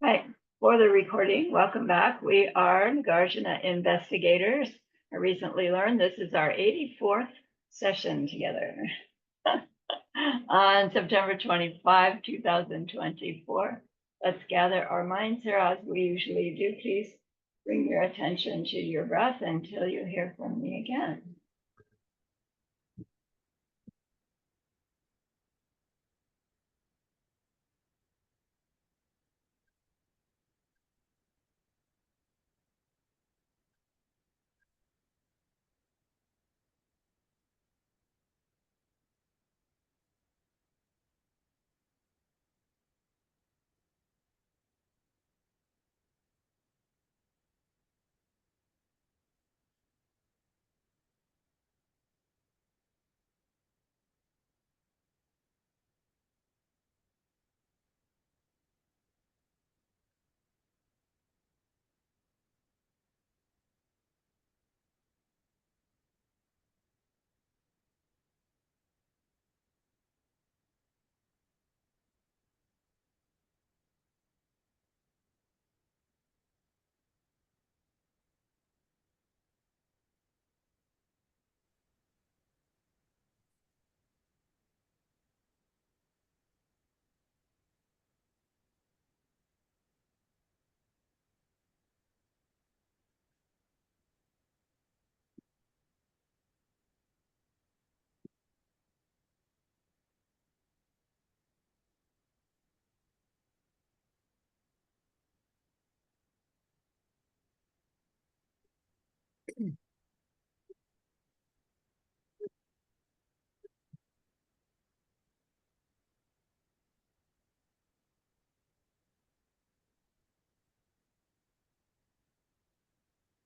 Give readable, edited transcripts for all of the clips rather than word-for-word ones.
Hi, for the recording, welcome back. We are Nagarjuna investigators. I recently learned this is our 84th session together on September 25, 2024. Let's gather our minds here as we usually do. Please bring your attention to your breath until you hear from me again.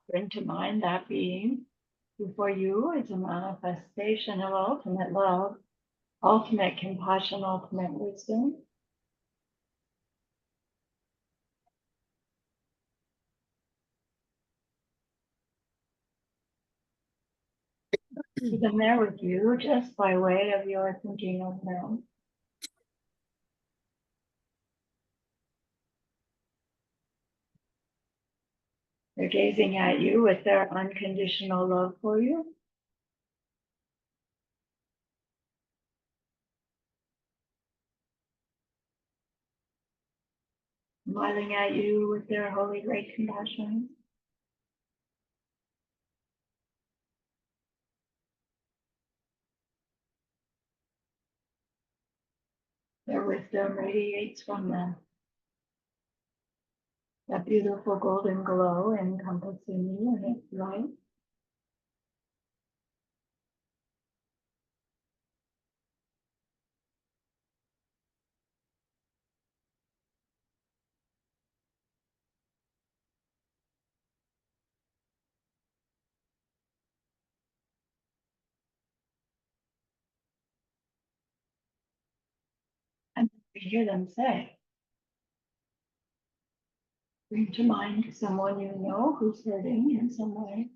Bring to mind that being before you is a manifestation of ultimate love, ultimate compassion, ultimate wisdom. Even there with you, just by way of your thinking of them. They're gazing at you with their unconditional love for you. Smiling at you with their holy great compassion. Their wisdom radiates from them. That beautiful golden glow encompassing you in its light. And you hear them say, bring to mind someone you know who's hurting in some way.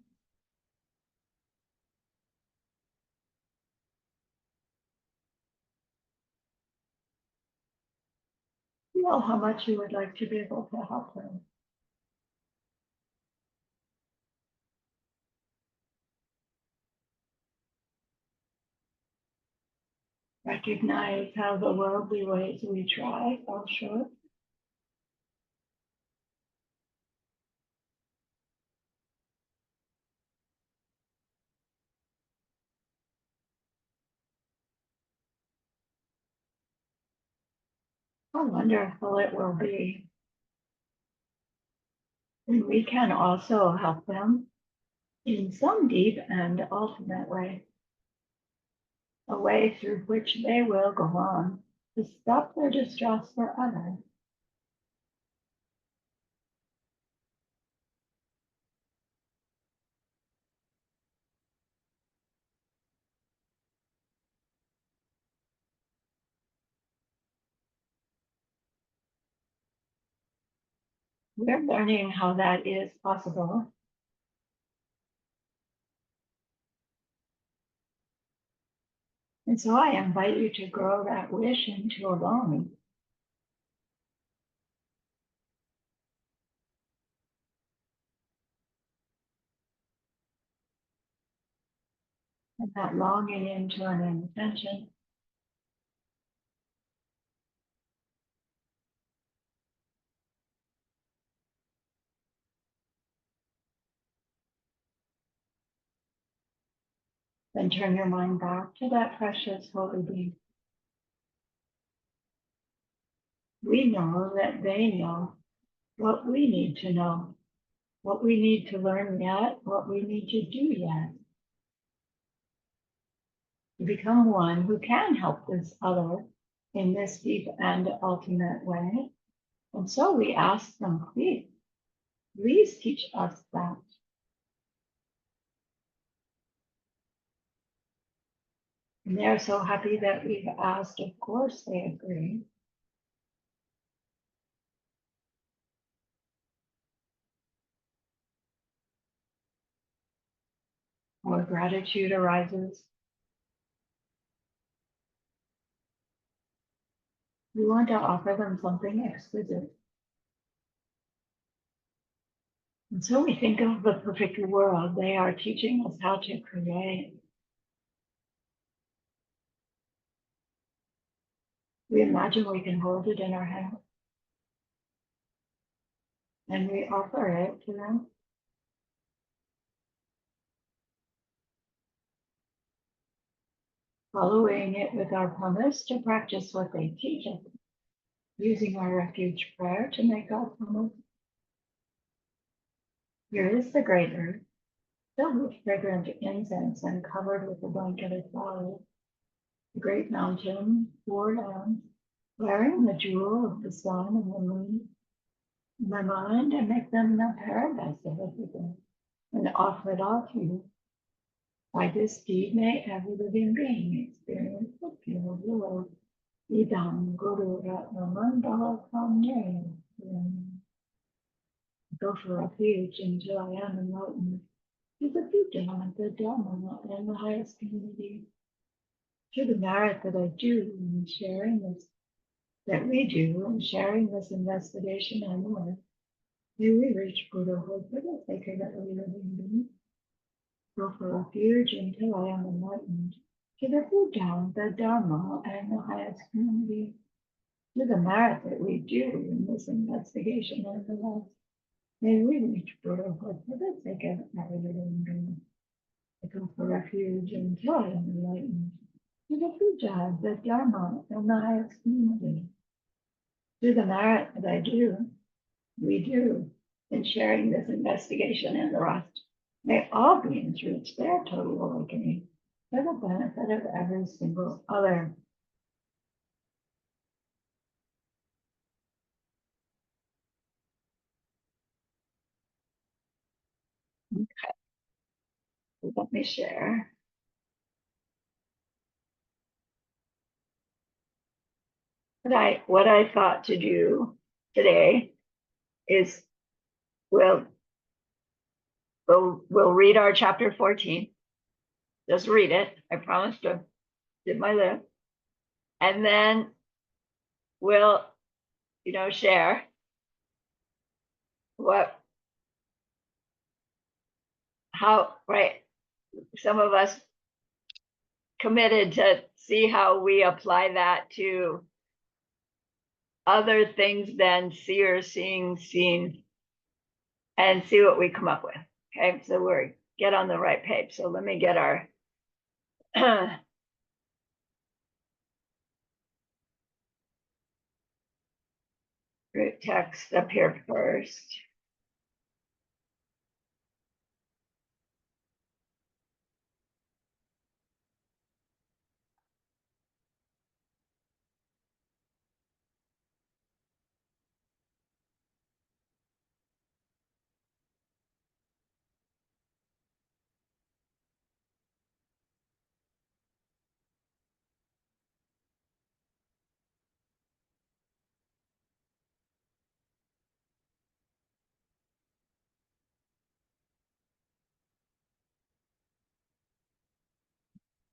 Feel how much you would like to be able to help them. Recognize how the worldly ways we try fall short. How wonderful it will be. And we can also help them in some deep and ultimate way, a way through which they will go on to stop their distress for others. We're learning how that is possible. And so I invite you to grow that wish into a longing. and that longing into an intention. Then turn your mind back to that precious holy being. We know that they know what we need to know, what we need to learn yet, what we need to do yet. To become one who can help this other in this deep and ultimate way. And so we ask them, please teach us that. And they're so happy that we've asked. Of course, they agree. More gratitude arises. We want to offer them something exquisite. And so we think of the perfect world they are teaching us how to create. We imagine we can hold it in our hand. And we offer it to them. Following it with our promise to practice what they teach us, using our refuge prayer to make our promise. Here is the great earth, filled with fragrant incense and covered with a blanket of flowers. The great mountain, four lands, wearing the jewel of the sun and the moon. In my mind, I make them the paradise of everything and offer it all to you. By this deed, may every living being experience the pure world. Idam Guru Ratna Mandala Kamye. Go for refuge until I am enlightened to the Buddha, the Dharma, and the highest community. To the merit that I do in sharing this, that we do in sharing this investigation and more, may we reach Buddhahood for the sake of every living being. Go for refuge until I am enlightened to the Buddha, the Dharma, and the highest community. To the merit that we do in this investigation and the rest, may we reach Buddhahood for the sake of every living being. I go for refuge until I am enlightened to the Buddha, the Dharma, and the highest community. To the merit that I do, we do, in sharing this investigation and the rest, may all beings reach their total awakening for the benefit of every single other. Let me share. What I thought to do today is we'll read our chapter 14. Just read it. I promise to do my list. And then we'll, share right? Some of us committed to see how we apply that to other things than seer, seeing, seen, and see what we come up with. Okay, so we're get on the right page. So let me get our root text up here first.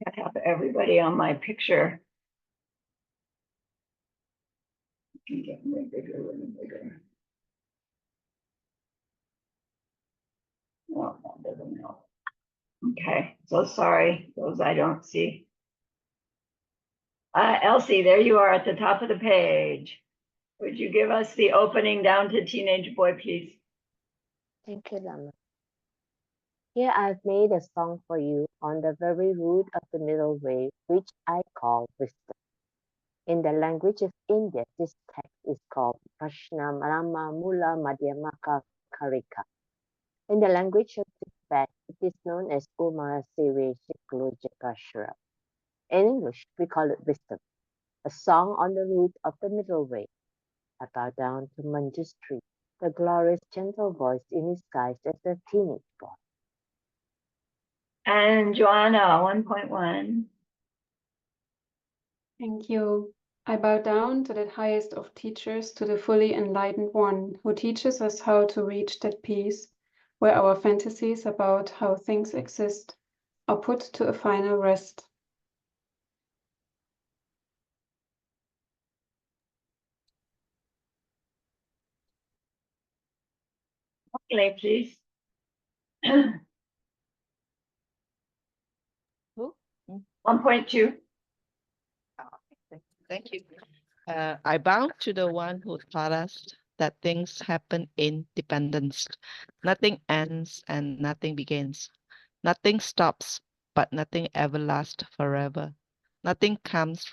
I have everybody on my picture. Can get way bigger, way bigger. No, that doesn't help. Okay, so sorry, those I don't see. Elsie, there you are at the top of the page. Would you give us the opening down to teenage boy, please? Thank you, Lama. Here I've made a song for you on the very root of the middle way, which I call wisdom. In the language of India, this text is called Prashnamrama Mula Madhyamaka Karika. In the language of Tibet, it is known as Uma Sive Shiklojakashra. In English, we call it wisdom, a song on the root of the middle way. I bow down to Manjushri, the glorious gentle voice in disguise as a teenage boy. And Joanna, 1.1. Thank you. I bow down to that highest of teachers, to the fully enlightened one who teaches us how to reach that peace where our fantasies about how things exist are put to a final rest. Play, please. Who? 1.2. Thank you. I bow to the one who taught us that things happen in dependence. Nothing ends and nothing begins. Nothing stops, but nothing ever lasts forever. Nothing comes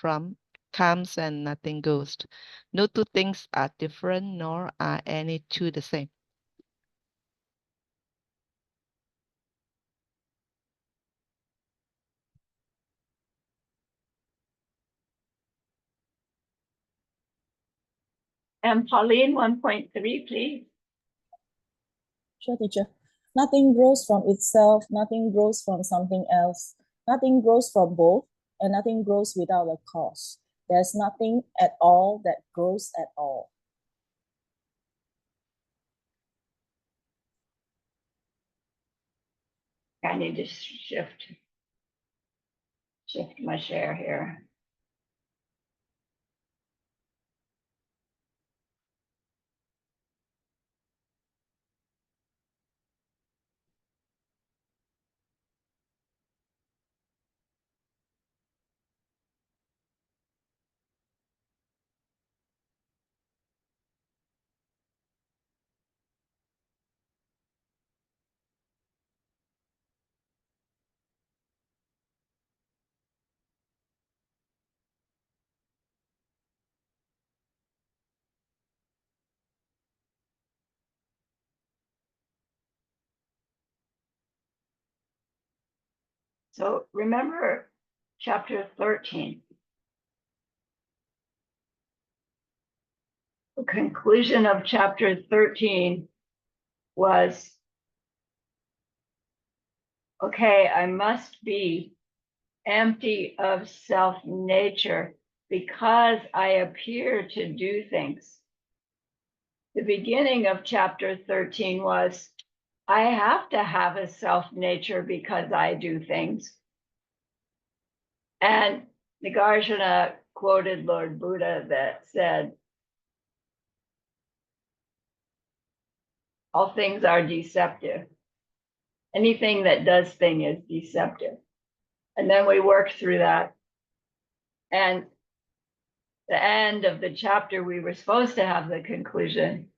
and nothing goes. No two things are different, nor are any two the same. And Pauline, 1.3, please. Sure, teacher. Nothing grows from itself, nothing grows from something else. Nothing grows from both, and nothing grows without a cause. There's nothing at all that grows at all. I need to shift my share here. So remember chapter 13. The conclusion of chapter 13 was, okay, I must be empty of self-nature because I appear to do things. The beginning of chapter 13 was, I have to have a self-nature because I do things. And Nagarjuna quoted Lord Buddha that said, all things are deceptive. Anything that does thing is deceptive. And then we worked through that. And the end of the chapter, we were supposed to have the conclusion.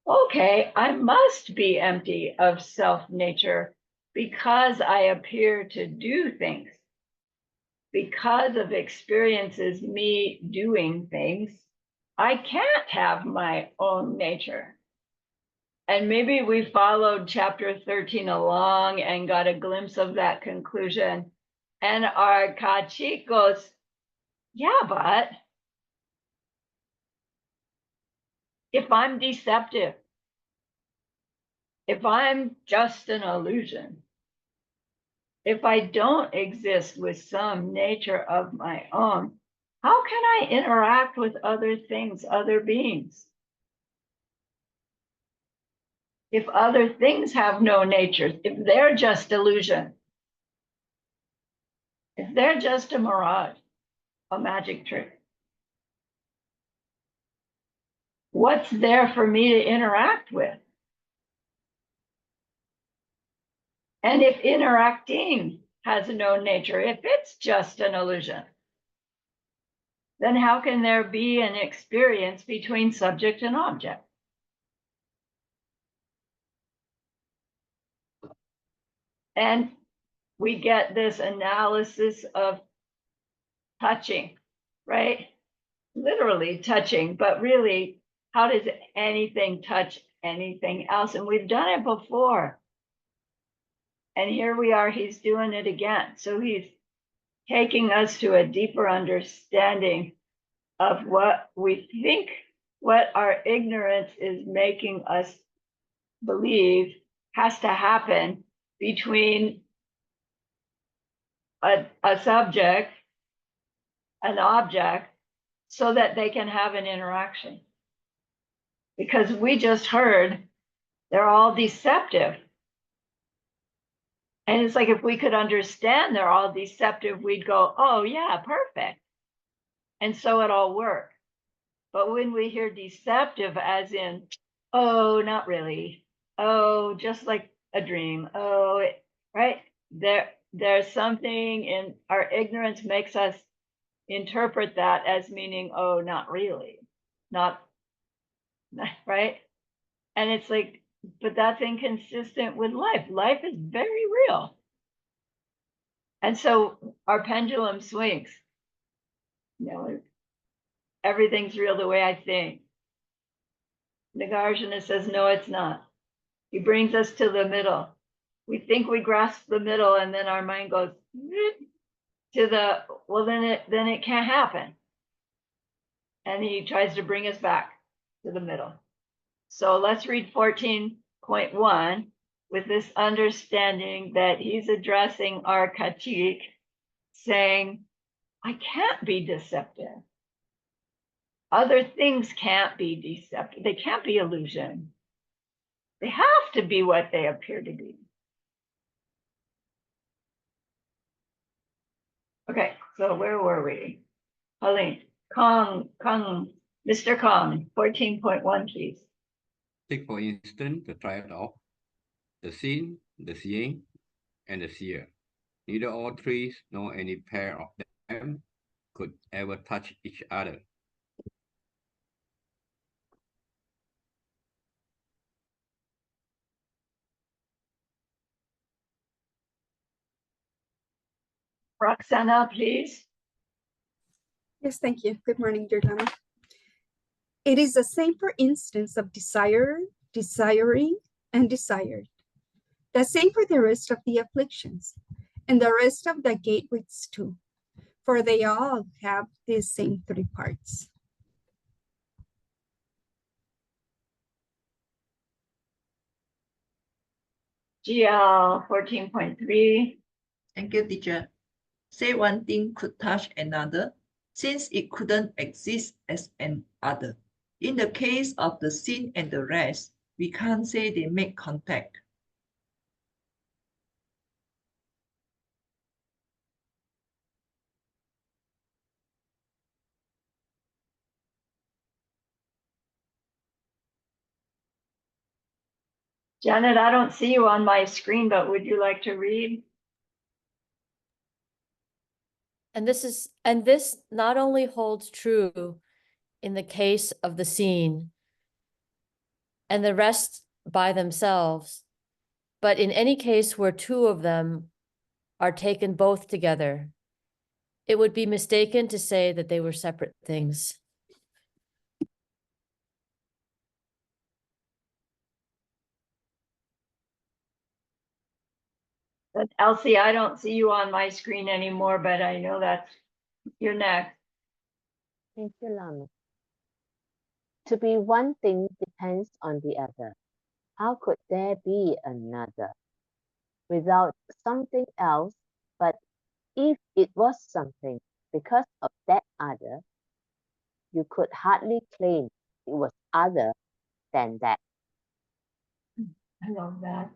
Okay, I must be empty of self-nature because I appear to do things. Because of experiences, me doing things, I can't have my own nature. And maybe we followed chapter 13 along and got a glimpse of that conclusion. And our Kachik goes, yeah, but if I'm deceptive, if I'm just an illusion, if I don't exist with some nature of my own, how can I interact with other things, other beings? If other things have no nature, if they're just illusion, if they're just a mirage, a magic trick, what's there for me to interact with? And if interacting has no nature, if it's just an illusion, then how can there be an experience between subject and object? And we get this analysis of touching, right? Literally touching, but really, how does anything touch anything else? And we've done it before. And here we are, he's doing it again. So he's taking us to a deeper understanding of what we think, what our ignorance is making us believe has to happen between a subject, an object, so that they can have an interaction. Because we just heard they're all deceptive. And it's like if we could understand they're all deceptive, we'd go, oh, yeah, perfect. And so it all worked. But when we hear deceptive, as in, oh, not really, oh, just like a dream, oh, right? There's something in our ignorance makes us interpret that as meaning, oh, not really, not, right? And it's like, but that's inconsistent with life. Life is very real. And so our pendulum swings. You know, everything's real the way I think. Nagarjuna says, no, it's not. He brings us to the middle. We think we grasp the middle, and then our mind goes to the, well, then it can't happen. And he tries to bring us back to the middle. So let's read 14.1 with this understanding that he's addressing our katik, saying, I can't be deceptive. Other things can't be deceptive. They can't be illusion. They have to be what they appear to be. Okay, so where were we? Pauline, Kong, Mr. Kong, 14.1, please. Take for instance the triad of the seen, the seeing, and the seer. Neither all three nor any pair of them could ever touch each other. Roxana, please. Yes, thank you. Good morning, Jordana. It is the same for instance of desire, desiring, and desired. The same for the rest of the afflictions, and the rest of the gateways too, for they all have these same three parts. GL 14.3. Thank you, teacher. Say one thing could touch another, since it couldn't exist as an other. In the case of the seen and the rest, we can't say they make contact. Janet, I don't see you on my screen, but would you like to read? And this not only holds true in the case of the seen and the rest by themselves, but in any case where two of them are taken both together, it would be mistaken to say that they were separate things. But Elsie, I don't see you on my screen anymore, but I know that's your next. Thank you, Lama. To be one thing depends on the other. How could there be another without something else? But if it was something because of that other, you could hardly claim it was other than that. I love that.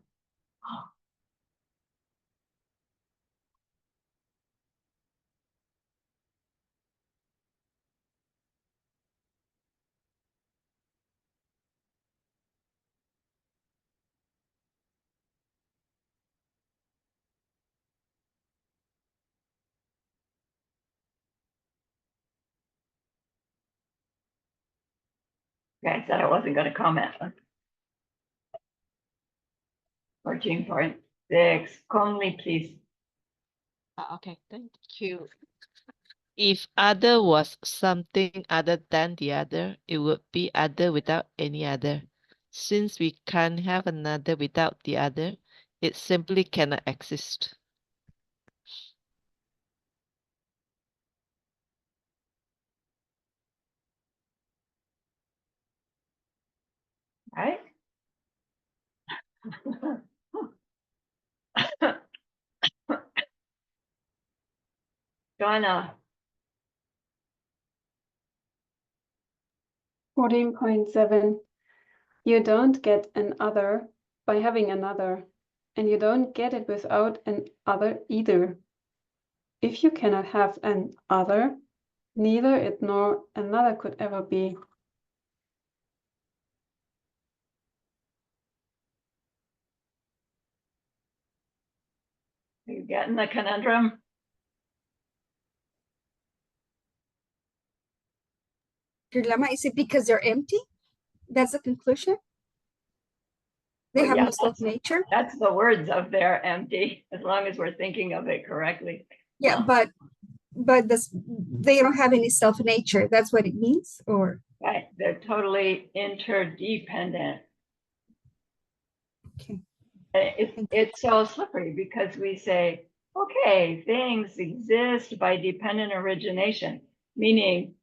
Okay, I said I wasn't going to comment. 14.6, Conley, please. Okay, thank you. If other was something other than the other, it would be other without any other. Since we can't have another without the other, it simply cannot exist. Right? Donna, 14.7. You don't get an other by having another, and you don't get it without an other either. If you cannot have an other, neither it nor another could ever be. are you getting the conundrum? Your dilemma, is it because they're empty? That's the conclusion? They Well, have yeah, no self-nature? That's the words of they're empty, as long as we're thinking of it correctly. Yeah, but they don't have any self-nature. That's what it means? Or Right, they're totally interdependent. okay. It's so slippery because we say, okay, things exist by dependent origination, meaning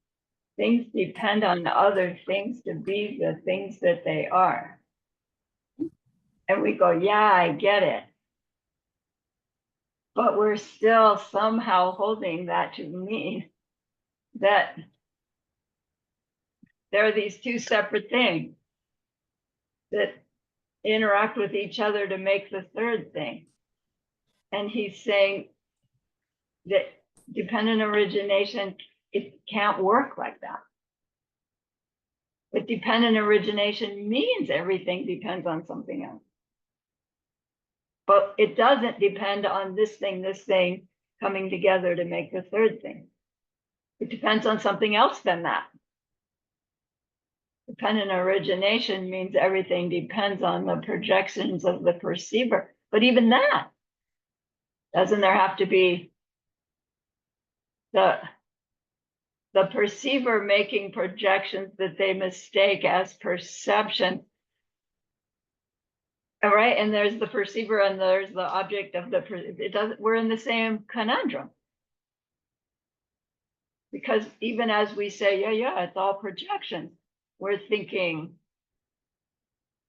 things depend on other things to be the things that they are. And we go, yeah, I get it. But we're still somehow holding that to mean that there are these two separate things that interact with each other to make the third thing. And he's saying that dependent origination, it can't work like that. But dependent origination means everything depends on something else. But it doesn't depend on this thing coming together to make the third thing. It depends on something else than that. Dependent origination means everything depends on the projections of the perceiver. But even that, doesn't there have to be the perceiver making projections that they mistake as perception? All right, and there's the perceiver and there's the object of the, it doesn't, we're in the same conundrum. Because even as we say, yeah, it's all projections, we're thinking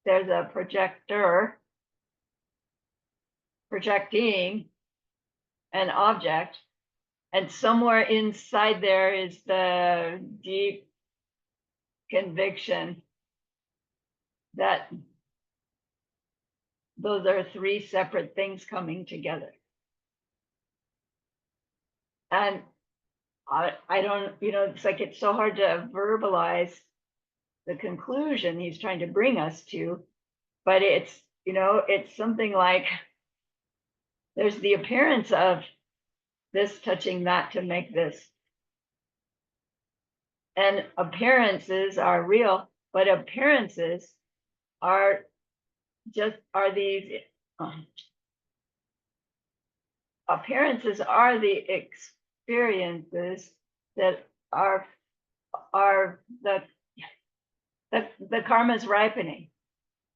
there's a projector projecting an object, and somewhere inside there is the deep conviction that those are three separate things coming together. And I don't, it's like it's so hard to verbalize the conclusion he's trying to bring us to, but it's, it's something like there's the appearance of this touching that to make this. And appearances are real, but appearances are these appearances are the experiences that are the karma's ripening.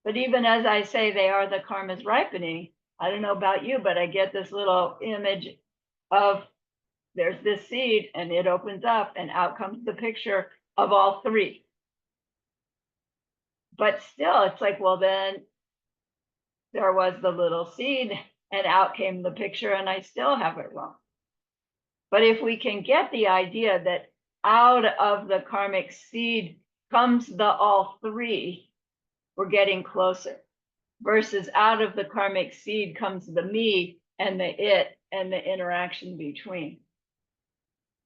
But even as I say they are the karma's ripening, I don't know about you, but I get this little image of there's this seed and it opens up and out comes the picture of all three. But still, it's like, well, then there was the little seed and out came the picture and I still have it wrong. But if we can get the idea that out of the karmic seed comes the all three, we're getting closer. Versus out of the karmic seed comes the me and the it and the interaction between,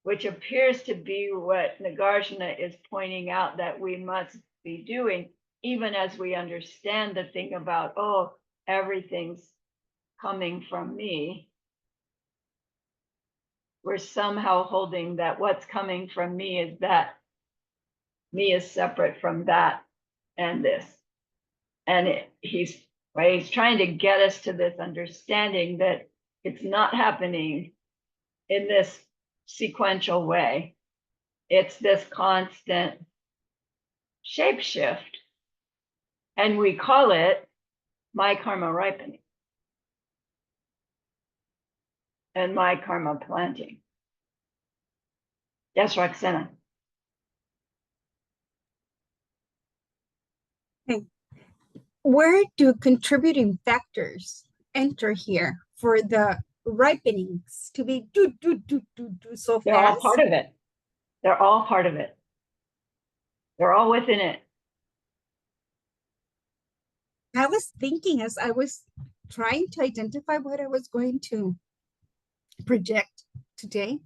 which appears to be what Nagarjuna is pointing out that we must be doing, even as we understand the thing about, oh, everything's coming from me. We're somehow holding that what's coming from me is that me is separate from that and this. And he's trying to get us to this understanding that it's not happening in this sequential way. It's this constant shape shift. And we call it my karma ripening and my karma planting. Yes, Roxana. Okay. Where do contributing factors enter here for the ripenings to be do so fast? They're all part of it. They're all part of it. They're all within it. I was thinking as I was trying to identify what I was going to project today.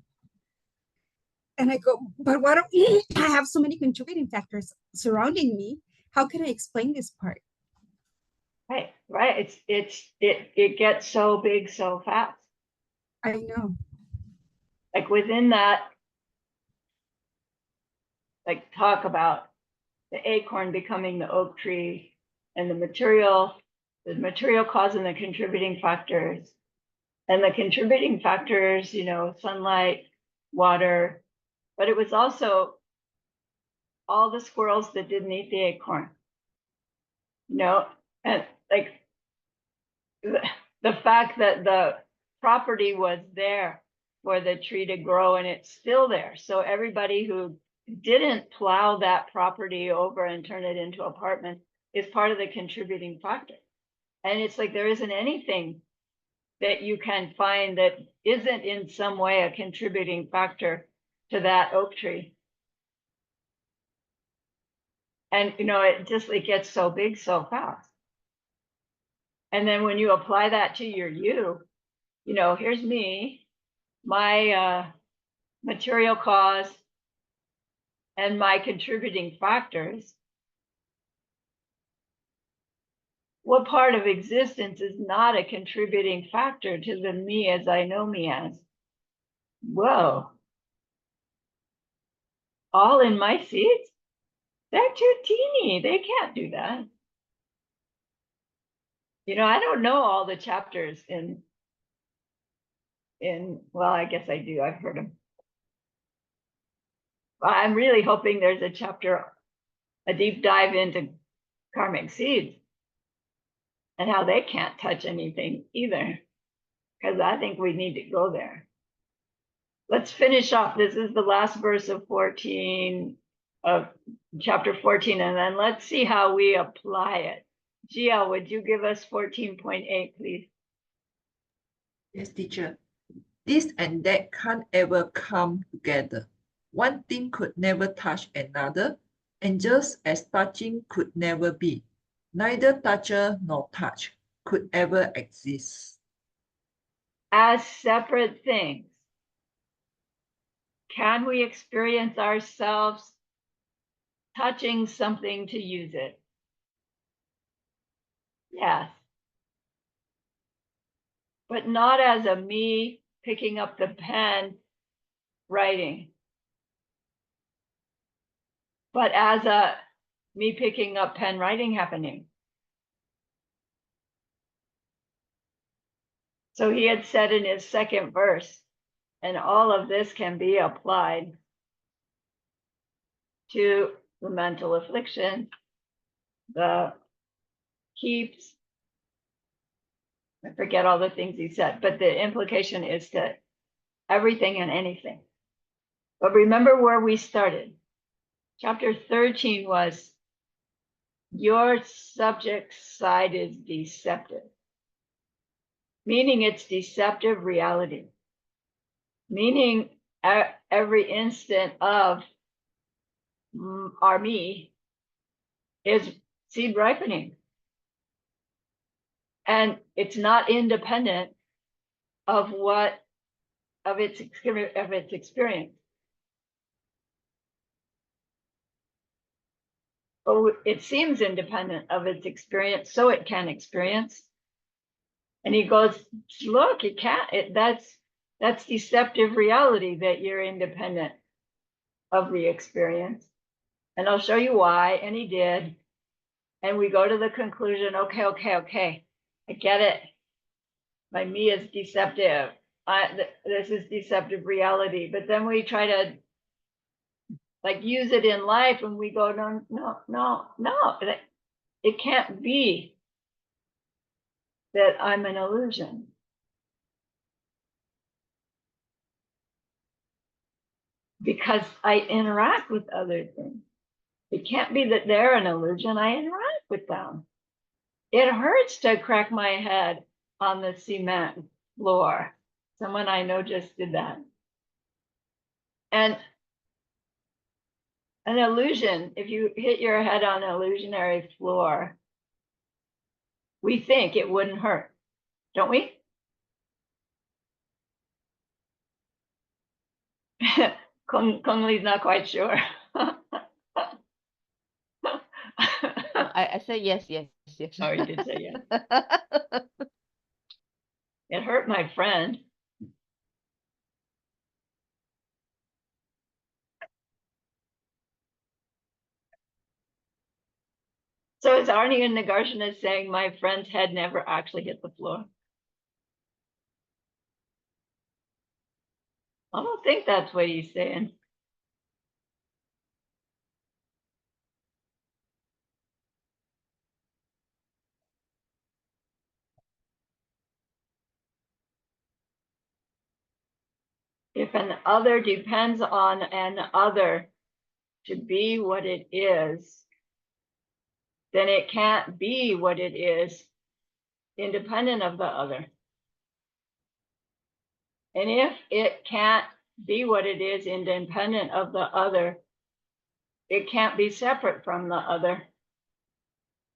And I go, but what I have so many contributing factors surrounding me. How can I explain this part? Right. It gets so big so fast. I know. Like within that, like talk about the acorn becoming the oak tree and the material cause and the contributing factors. And the contributing factors, sunlight, water, but it was also all the squirrels that didn't eat the acorn. And like the fact that the property was there for the tree to grow and it's still there. So everybody who didn't plow that property over and turn it into apartment is part of the contributing factor. And it's like there isn't anything that you can find that isn't in some way a contributing factor to that oak tree. And it gets so big so fast. And then when you apply that to your here's me, my material cause and my contributing factors. What part of existence is not a contributing factor to the me as I know me as? Whoa. All in my seeds? They're too teeny. They can't do that. I don't know all the chapters in well, I guess I do. I've heard them. I'm really hoping there's a chapter, a deep dive into karmic seeds and how they can't touch anything either, because I think we need to go there. Let's finish off. This is the last verse of 14 of chapter 14, and then let's see how we apply it. Gia, would you give us 14.8, please? Yes, teacher. This and that can't ever come together. One thing could never touch another, and just as touching could never be, neither toucher nor touch could ever exist. As separate things, can we experience ourselves touching something to use it? Yes. But not as a me picking up the pen, writing, but as a me picking up pen, writing happening. So he had said in his second verse, and all of this can be applied to the mental affliction, the keeps, I forget all the things he said, but the implication is to everything and anything. But remember where we started. Chapter 13 was your subject side is deceptive, meaning it's deceptive reality, meaning every instant of our me is seed ripening. And it's not independent of its experience. Oh, it seems independent of its experience, so it can experience. And he goes, look, it can't. That's deceptive reality that you're independent of the experience. And I'll show you why. And he did. And we go to the conclusion, okay. I get it. My me is deceptive. This is deceptive reality. But then we try to like use it in life and we go, no. It can't be that I'm an illusion. Because I interact with other things. It can't be that they're an illusion. I interact with them. It hurts to crack my head on the cement floor. Someone I know just did that. And an illusion, if you hit your head on an illusionary floor, we think it wouldn't hurt, don't we? Kung Lee's not quite sure. I say yes. Oh, you did say yes. It hurt my friend. So is Arnie and Nagarjuna saying my friend's head never actually hit the floor? I don't think that's what he's saying. If an other depends on an other to be what it is, then it can't be what it is independent of the other. And if it can't be what it is independent of the other, it can't be separate from the other.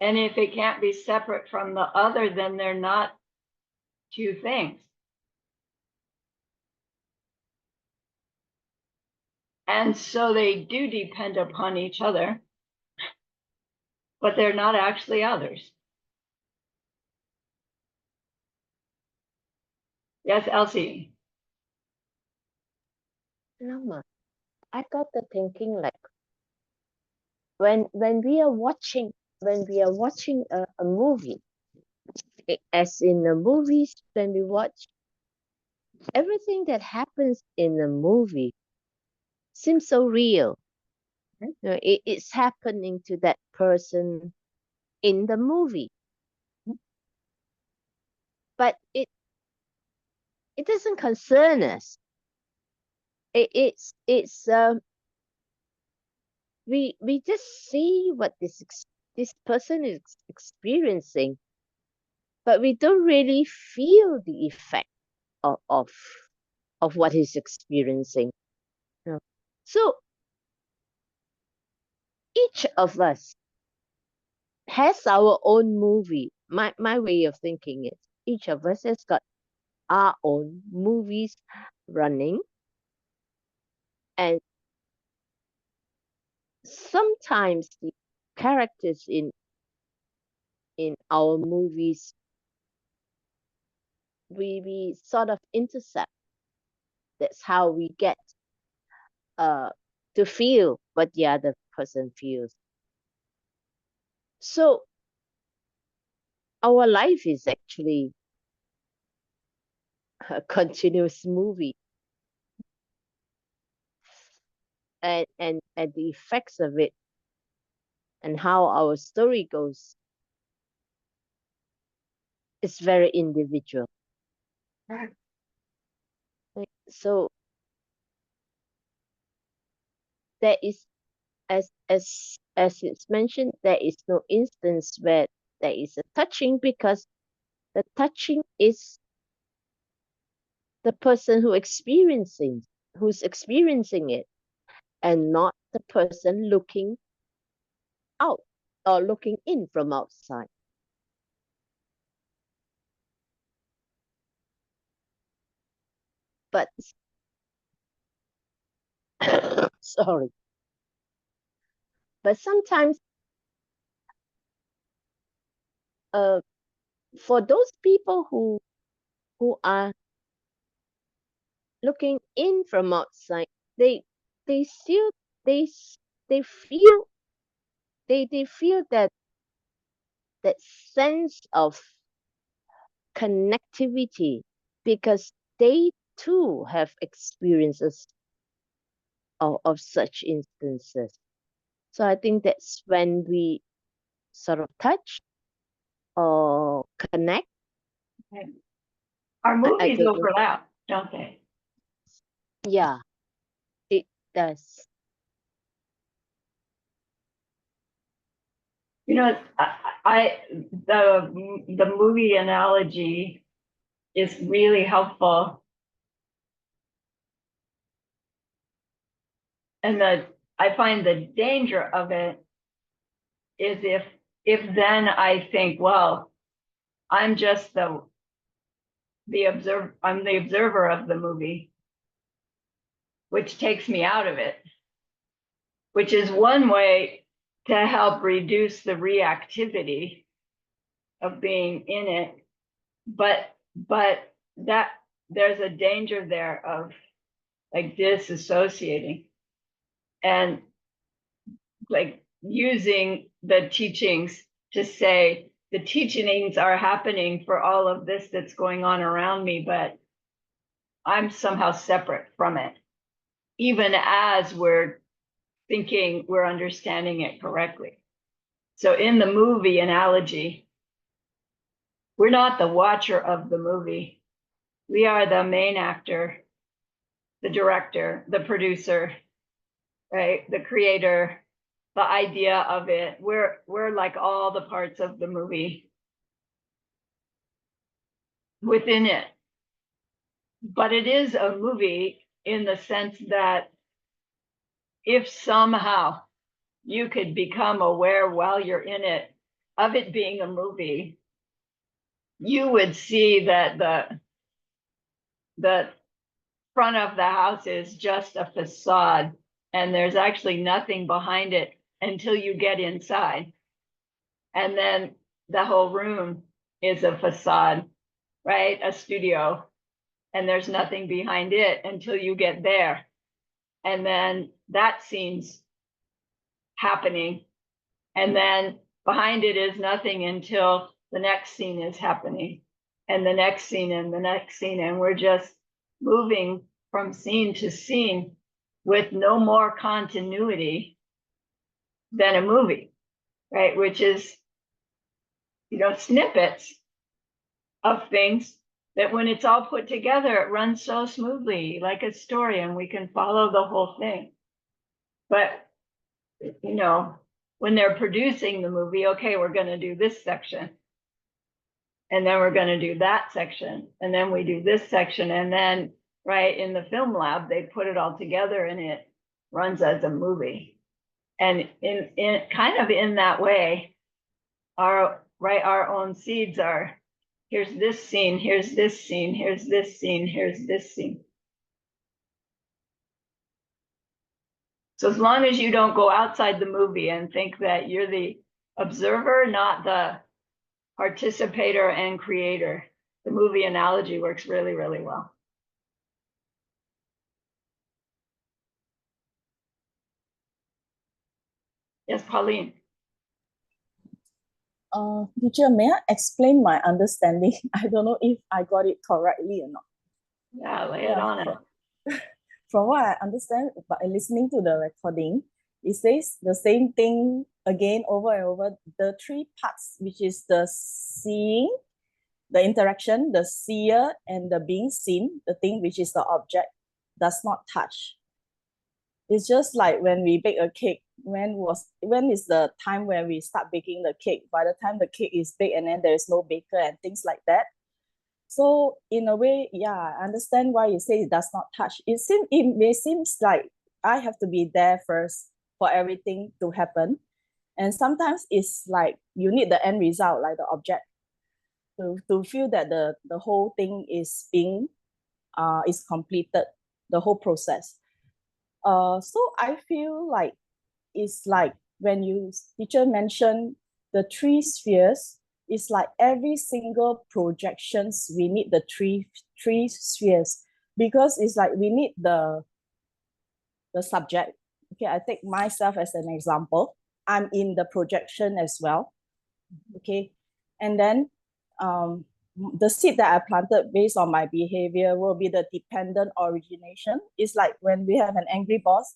And if it can't be separate from the other, then they're not two things. And so they do depend upon each other, but they're not actually others. Yes, Elsie. Lama, I got the thinking like when we are watching a movie, as in the movies, when we watch everything that happens in the movie seems so real. You know, it's happening to that person in the movie, but it doesn't concern us. We just see what this person is experiencing, but we don't really feel the effect of what he's experiencing. You know? So each of us has our own movie. My way of thinking is each of us has got our own movies running, and sometimes the characters in our movies we sort of intercept. That's how we get to feel what the other person feels. So our life is actually a continuous movie, and the effects of it and how our story goes is very individual. So there is, as it's mentioned, there is no instance where there is a touching, because the touching is the person who's experiencing it, and not the person looking out or looking in from outside. But sorry, but sometimes for those people who are looking in from outside, they still they feel they feel that sense of connectivity because they too have experiences of such instances. So I think that's when we sort of touch or connect. Okay. Our I movies don't know. overlap, don't they? Yeah, it does. You know, the movie analogy is really helpful. And I find the danger of it is if then I think, well, I'm just I'm the observer of the movie, which takes me out of it, which is one way to help reduce the reactivity of being in it. But that there's a danger there of like disassociating and like using the teachings to say the teachings are happening for all of this that's going on around me, but I'm somehow separate from it, even as we're thinking we're understanding it correctly. So in the movie analogy, we're not the watcher of the movie. We are the main actor, the director, the producer, right? The creator, the idea of it. We're like all the parts of the movie within it. But it is a movie in the sense that if somehow you could become aware while you're in it of it being a movie, you would see that the front of the house is just a facade and there's actually nothing behind it until you get inside. And then the whole room is a facade, right? A studio. And there's nothing behind it until you get there. And then that scene's happening. And then behind it is nothing until the next scene is happening. And the next scene and the next scene. And we're just moving from scene to scene with no more continuity than a movie, right? Which is, snippets of things that when it's all put together, it runs so smoothly, like a story, and we can follow the whole thing. But, when they're producing the movie, okay, we're going to do this section. And then we're going to do that section. And then we do this section. And then, right, in the film lab, they put it all together and it runs as a movie. And in kind of in that way, our own seeds are, here's this scene, here's this scene, here's this scene, here's this scene. So as long as you don't go outside the movie and think that you're the observer, not the participator and creator, the movie analogy works really, really well. Yes, Pauline. Teacher, may I explain my understanding? I don't know if I got it correctly or not. Yeah, lay it on it. From what I understand by listening to the recording, it says the same thing again over and over. The three parts, which is the seeing, the interaction, the seer, and the being seen, the thing which is the object, does not touch. It's just like when we bake a cake. When is the time when we start baking the cake? By the time the cake is baked and then there is no baker and things like that. So in a way, yeah, I understand why you say it does not touch. It may seems like I have to be there first for everything to happen. And sometimes it's like you need the end result, like the object, to feel that the whole thing is being is completed, the whole process. So I feel like it's like when teacher mentioned the three spheres, it's like every single projections we need the three spheres, because it's like we need the subject, Okay, I take myself as an example. I'm in the projection as well. Okay, and then the seed that I planted based on my behavior will be the dependent origination. It's like when we have an angry boss,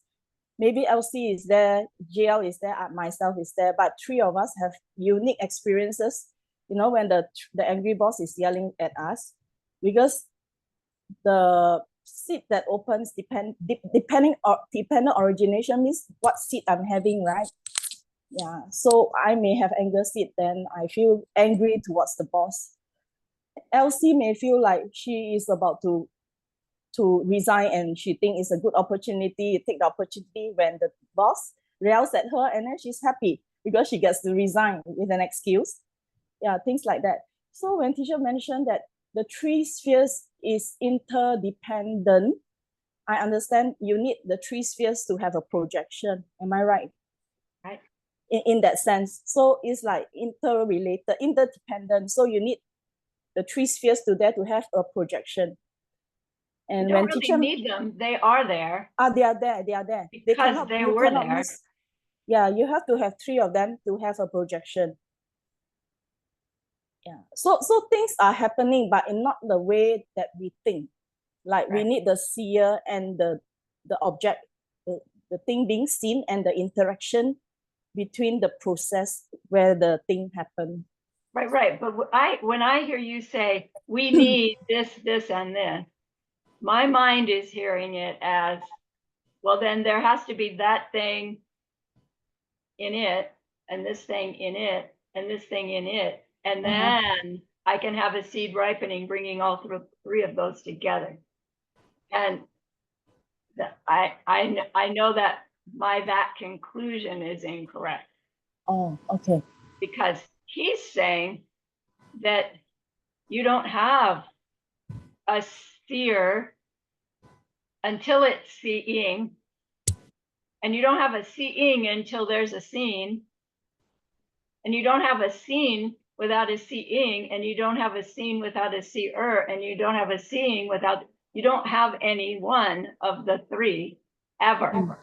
maybe LC is there, JL is there, myself is there, but three of us have unique experiences, you know, when the angry boss is yelling at us, because the seed that opens dependent origination means what seed I'm having, right? Yeah, so I may have anger seed, then I feel angry towards the boss. LC may feel like she is about to resign and she think it's a good opportunity, take the opportunity when the boss rails at her, and then she's happy because she gets to resign with an excuse. Yeah, things like that. So when teacher mentioned that the three spheres is interdependent, I understand you need the three spheres to have a projection. Am I right? Right. In that sense. So it's like interrelated, interdependent. So you need the three spheres to there to have a projection. And You when don't teacher really need them. They are there. they are there. Because they were there. miss. Yeah, you have to have three of them to have a projection. Yeah. So things are happening, but in not the way that we think. Like we need the seer and the object, the thing being seen, and the interaction between the process where the thing happened. Right. But when I hear you say we need this, and this, my mind is hearing it as, well, then there has to be that thing in it, and this thing in it, and this thing in it. And then I can have a seed ripening, bringing all three of those together. And I know that that conclusion is incorrect. Oh, okay. Because he's saying that you don't have a seer until it's seeing, and you don't have a seeing until there's a seen, and you don't have a seen without a seeing, and you don't have a seen without a seer, and you don't have a seeing without, you don't have any one of the three ever.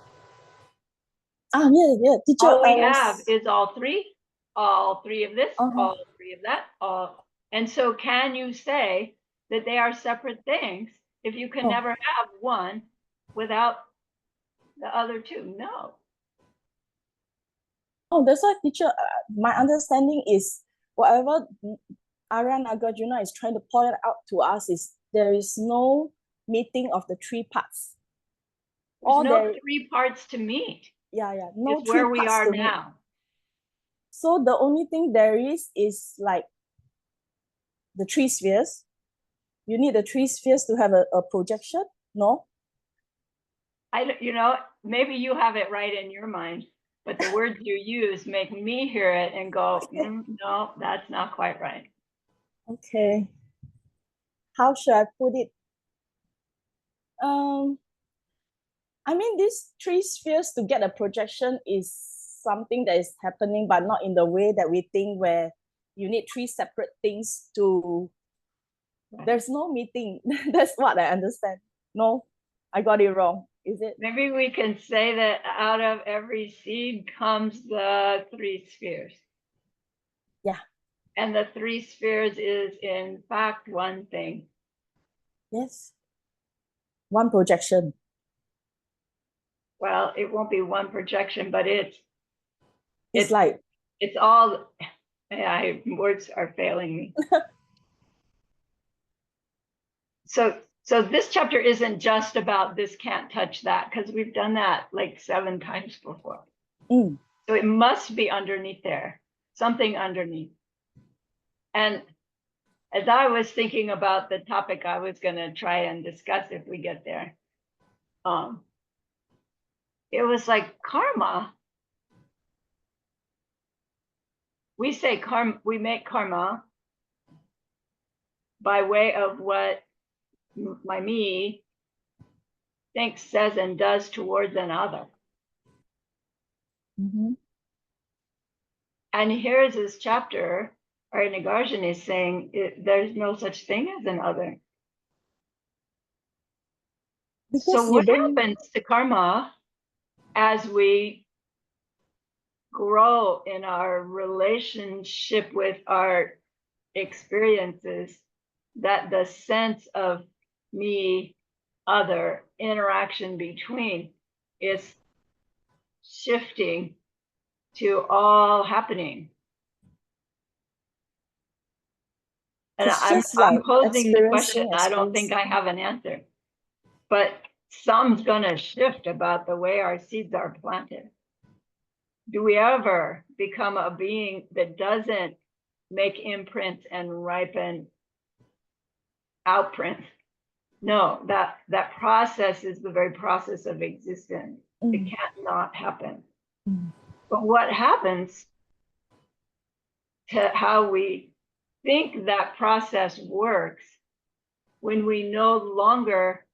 Yeah, teacher. All we have is all three of this, all three of that, and so can you say that they are separate things if you can never have one without the other two? No. Oh, that's why, teacher, my understanding is whatever Arya Nagarjuna is trying to point out to us is there is no meeting of the three parts. There's no three parts to meet. Yeah. No it's where we are now. Meet. So the only thing there is like the three spheres. You need the three spheres to have a projection? No? Maybe you have it right in your mind, but the words you use make me hear it and go, no, that's not quite right. Okay. How should I put it? I mean, these three spheres to get a projection is something that is happening, but not in the way that we think, where you need three separate things to. There's no meeting. That's what I understand. No, I got it wrong. Is it? Maybe we can say that out of every seed comes the three spheres. Yeah. And the three spheres is in fact one thing. Yes. One projection. Well, it won't be one projection, but it's like it's all. Words are failing me. So this chapter isn't just about this can't touch that, because we've done that like 7 times before. So it must be underneath there, something underneath. And as I was thinking about the topic I was going to try and discuss if we get there, it was like karma. We say karma, we make karma by way of what my me thinks, says, and does towards another. And here's this chapter, or Nagarjuna is saying there's no such thing as an other. Because so what happens to karma as we grow in our relationship with our experiences, that the sense of me, other, interaction between is shifting to all happening. And It's I'm just like posing the question. experiencing I don't think I have an answer, but some's going to shift about the way our seeds are planted. Do we ever become a being that doesn't make imprints and ripen outprints? No, that process is the very process of existence. It can't not happen. But what happens to how we think that process works when we no longer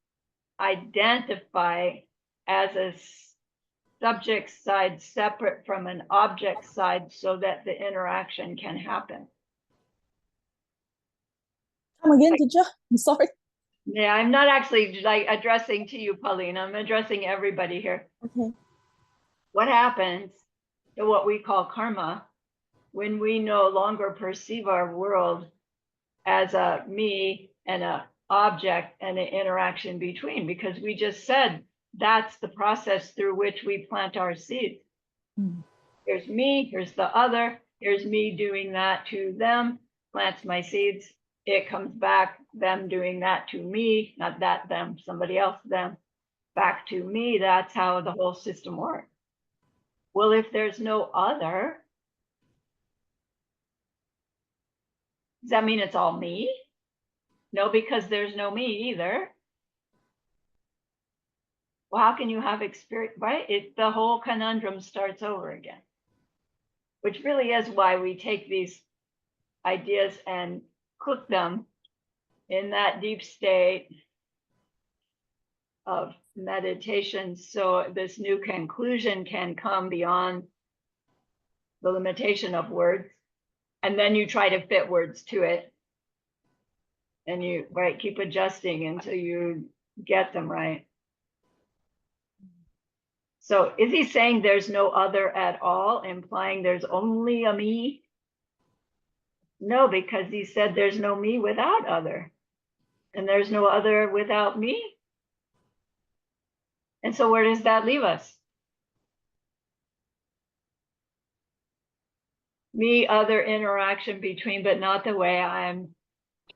identify as a subject side separate from an object side so that the interaction can happen? Come again, teacher. I'm sorry. Yeah, I'm not actually like addressing to you, Pauline. I'm addressing everybody here. Okay. What happens to what we call karma when we no longer perceive our world as a me and a object and an interaction between? Because we just said that's the process through which we plant our seeds. Here's me, here's the other, here's me doing that to them, plants my seeds. It comes back, them doing that to me, not that them, somebody else, them, back to me. That's how the whole system works. Well, if there's no other, does that mean it's all me? No, because there's no me either. Well, how can you have experience, right? The whole conundrum starts over again, which really is why we take these ideas and cook them in that deep state of meditation, so this new conclusion can come beyond the limitation of words. And then you try to fit words to it, and you keep adjusting until you get them right. So is he saying there's no other at all, implying there's only a me? No, because he said there's no me without other, and there's no other without me. And so where does that leave us? Me, other, interaction between, but not the way I'm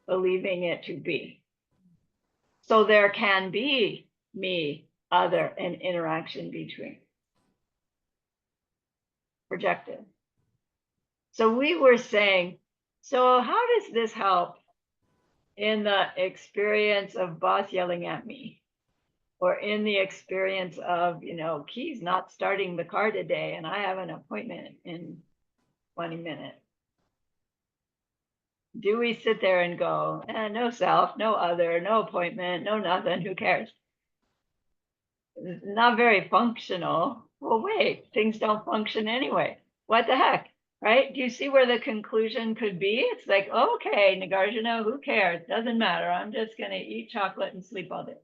believing it to be. So there can be me, other, and interaction between. Projected. So we were saying, so how does this help in the experience of boss yelling at me? Or in the experience of, Key's not starting the car today and I have an appointment in 20 minutes. Do we sit there and go, no self, no other, no appointment, no nothing, who cares? Not very functional. Well, wait, things don't function anyway. What the heck, right? Do you see where the conclusion could be? It's like, okay, Nagarjuna, who cares? Doesn't matter. I'm just going to eat chocolate and sleep all day.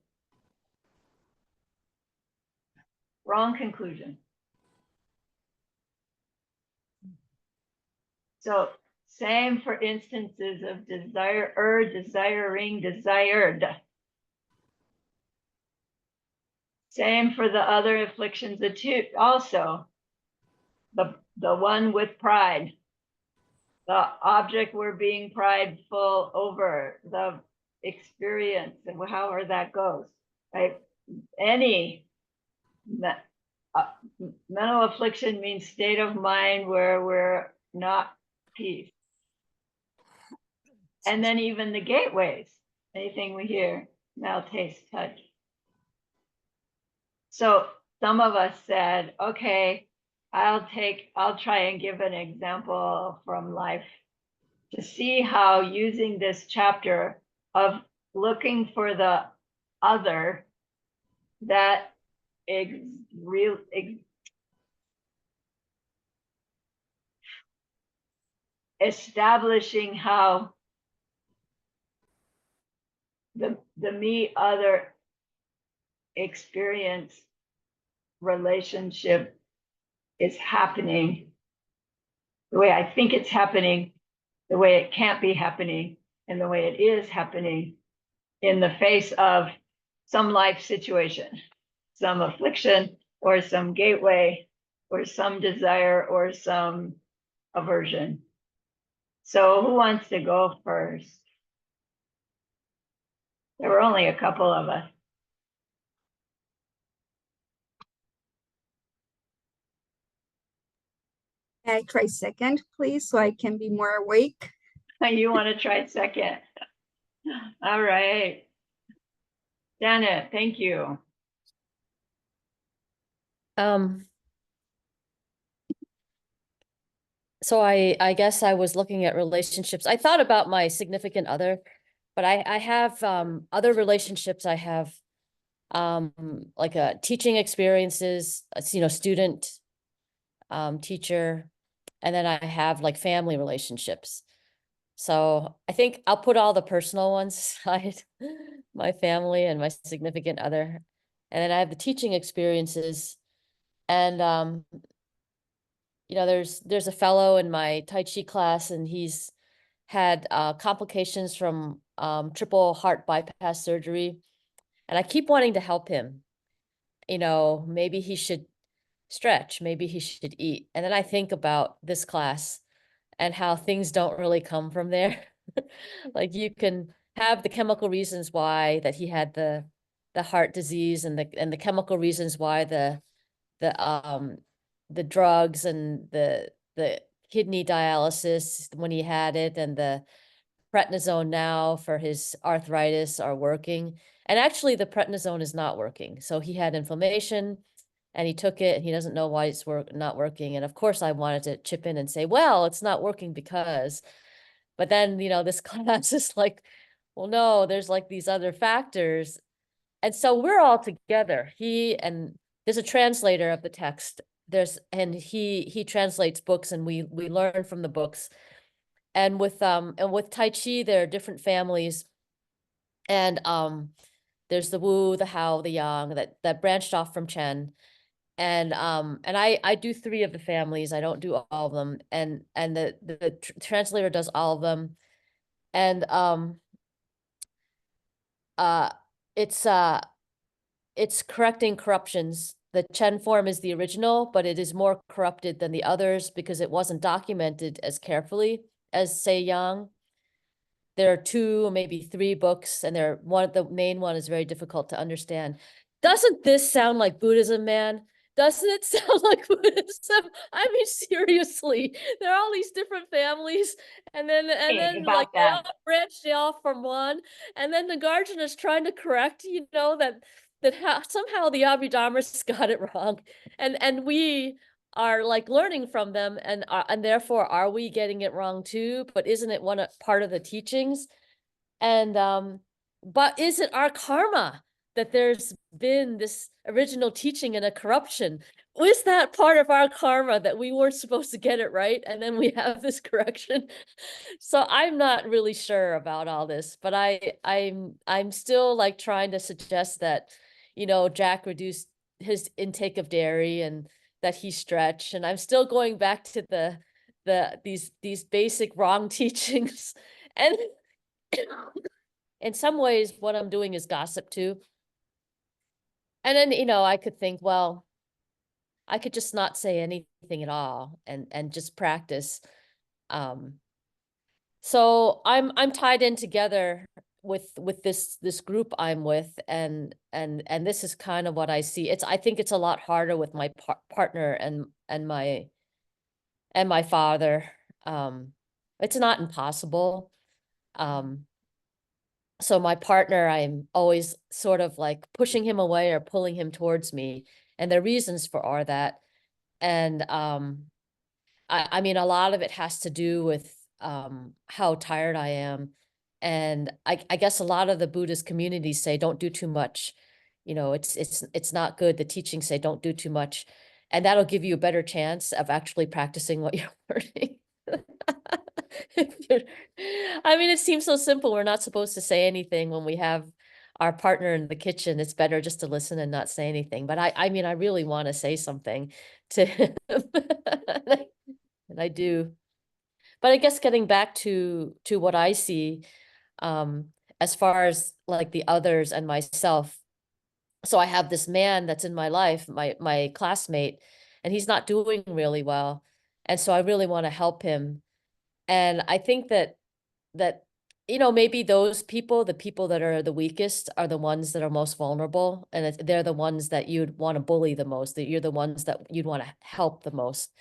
Wrong conclusion. So same for instances of desire, desiring, desired. Same for the other afflictions also. The one with pride, the object we're being prideful over, the experience and however that goes, right? Any mental affliction means state of mind where we're not peace. And then even the gateways, anything we hear, smell, taste, touch. So some of us said, okay, I'll try and give an example from life to see how using this chapter of looking for the other, that establishing how the me other experience relationship is happening the way I think it's happening, the way it can't be happening, and the way it is happening in the face of some life situation, some affliction, or some gateway, or some desire, or some aversion. So who wants to go first? There were only a couple of us. I try second, please, so I can be more awake. You want to try second? All right. Janet, thank you. So I guess I was looking at relationships. I thought about my significant other, but I have other relationships. I have like a teaching experiences, student, teacher, and then I have like family relationships. So I think I'll put all the personal ones aside, my family and my significant other. And then I have the teaching experiences. And there's a fellow in my Tai Chi class, and he's had complications from triple heart bypass surgery. And I keep wanting to help him. Maybe he should stretch, maybe he should eat. And then I think about this class and how things don't really come from there. Like you can have the chemical reasons why that he had the heart disease, and the chemical reasons why the drugs and the kidney dialysis when he had it, and the prednisone now for his arthritis are working. And actually the prednisone is not working. So he had inflammation and he took it and he doesn't know why it's not working. And of course I wanted to chip in and say, well, it's not working because, but then, this class is like, well, no, there's like these other factors. And so we're all together. There's a translator of the text. He translates books, and we learn from the books. And with Tai Chi, there are different families. And there's the Wu, the Hao, the Yang that branched off from Chen. And I do 3 of the families. I don't do all of them. And the translator does all of them. And it's correcting corruptions. The Chen form is the original, but it is more corrupted than the others because it wasn't documented as carefully as, say, Yang. There are 2 or maybe 3 books, and the main one is very difficult to understand. Doesn't this sound like Buddhism, man? Doesn't it sound like Buddhism? I mean, seriously, there are all these different families, and then like they all branched off from one, and then Nagarjuna is trying to correct, somehow the Abhidharmas got it wrong, and we are like learning from them, and therefore are we getting it wrong too? But isn't it part of the teachings? And but is it our karma that there's been this original teaching and a corruption? Was that part of our karma that we weren't supposed to get it right, and then we have this correction? So I'm not really sure about all this, but I'm still like trying to suggest that, Jack reduced his intake of dairy and that he stretched, and I'm still going back to these basic wrong teachings. And in some ways what I'm doing is gossip too. And then, I could think, well, I could just not say anything at all and just practice. So I'm tied in together with this group I'm with, and this is kind of what I see. I think it's a lot harder with my partner and my father. It's not impossible. So my partner, I'm always sort of like pushing him away or pulling him towards me, and the reasons for are that. And I mean, a lot of it has to do with how tired I am. And I guess a lot of the Buddhist communities say don't do too much. It's not good. The teachings say don't do too much. And that'll give you a better chance of actually practicing what you're learning. I mean, it seems so simple. We're not supposed to say anything when we have our partner in the kitchen, it's better just to listen and not say anything. But I mean, I really want to say something to him. And I do. But I guess getting back to what I see, as far as like the others and myself. So I have this man that's in my life, my classmate, and he's not doing really well. And so I really want to help him. And I think that maybe those people, the people that are the weakest, are the ones that are most vulnerable, and they're the ones that you'd want to bully the most, that you're the ones that you'd want to help the most.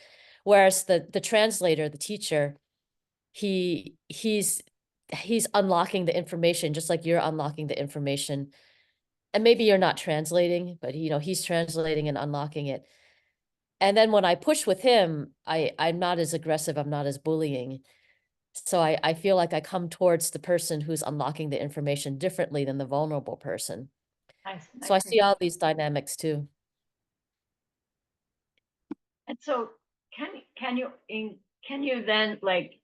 Whereas the translator, the teacher, he's unlocking the information just like you're unlocking the information. And maybe you're not translating, but he's translating and unlocking it. And then when I push with him, I'm not as aggressive, I'm not as bullying. So I feel like I come towards the person who's unlocking the information differently than the vulnerable person. Nice. So I see all these dynamics too. And so can you then like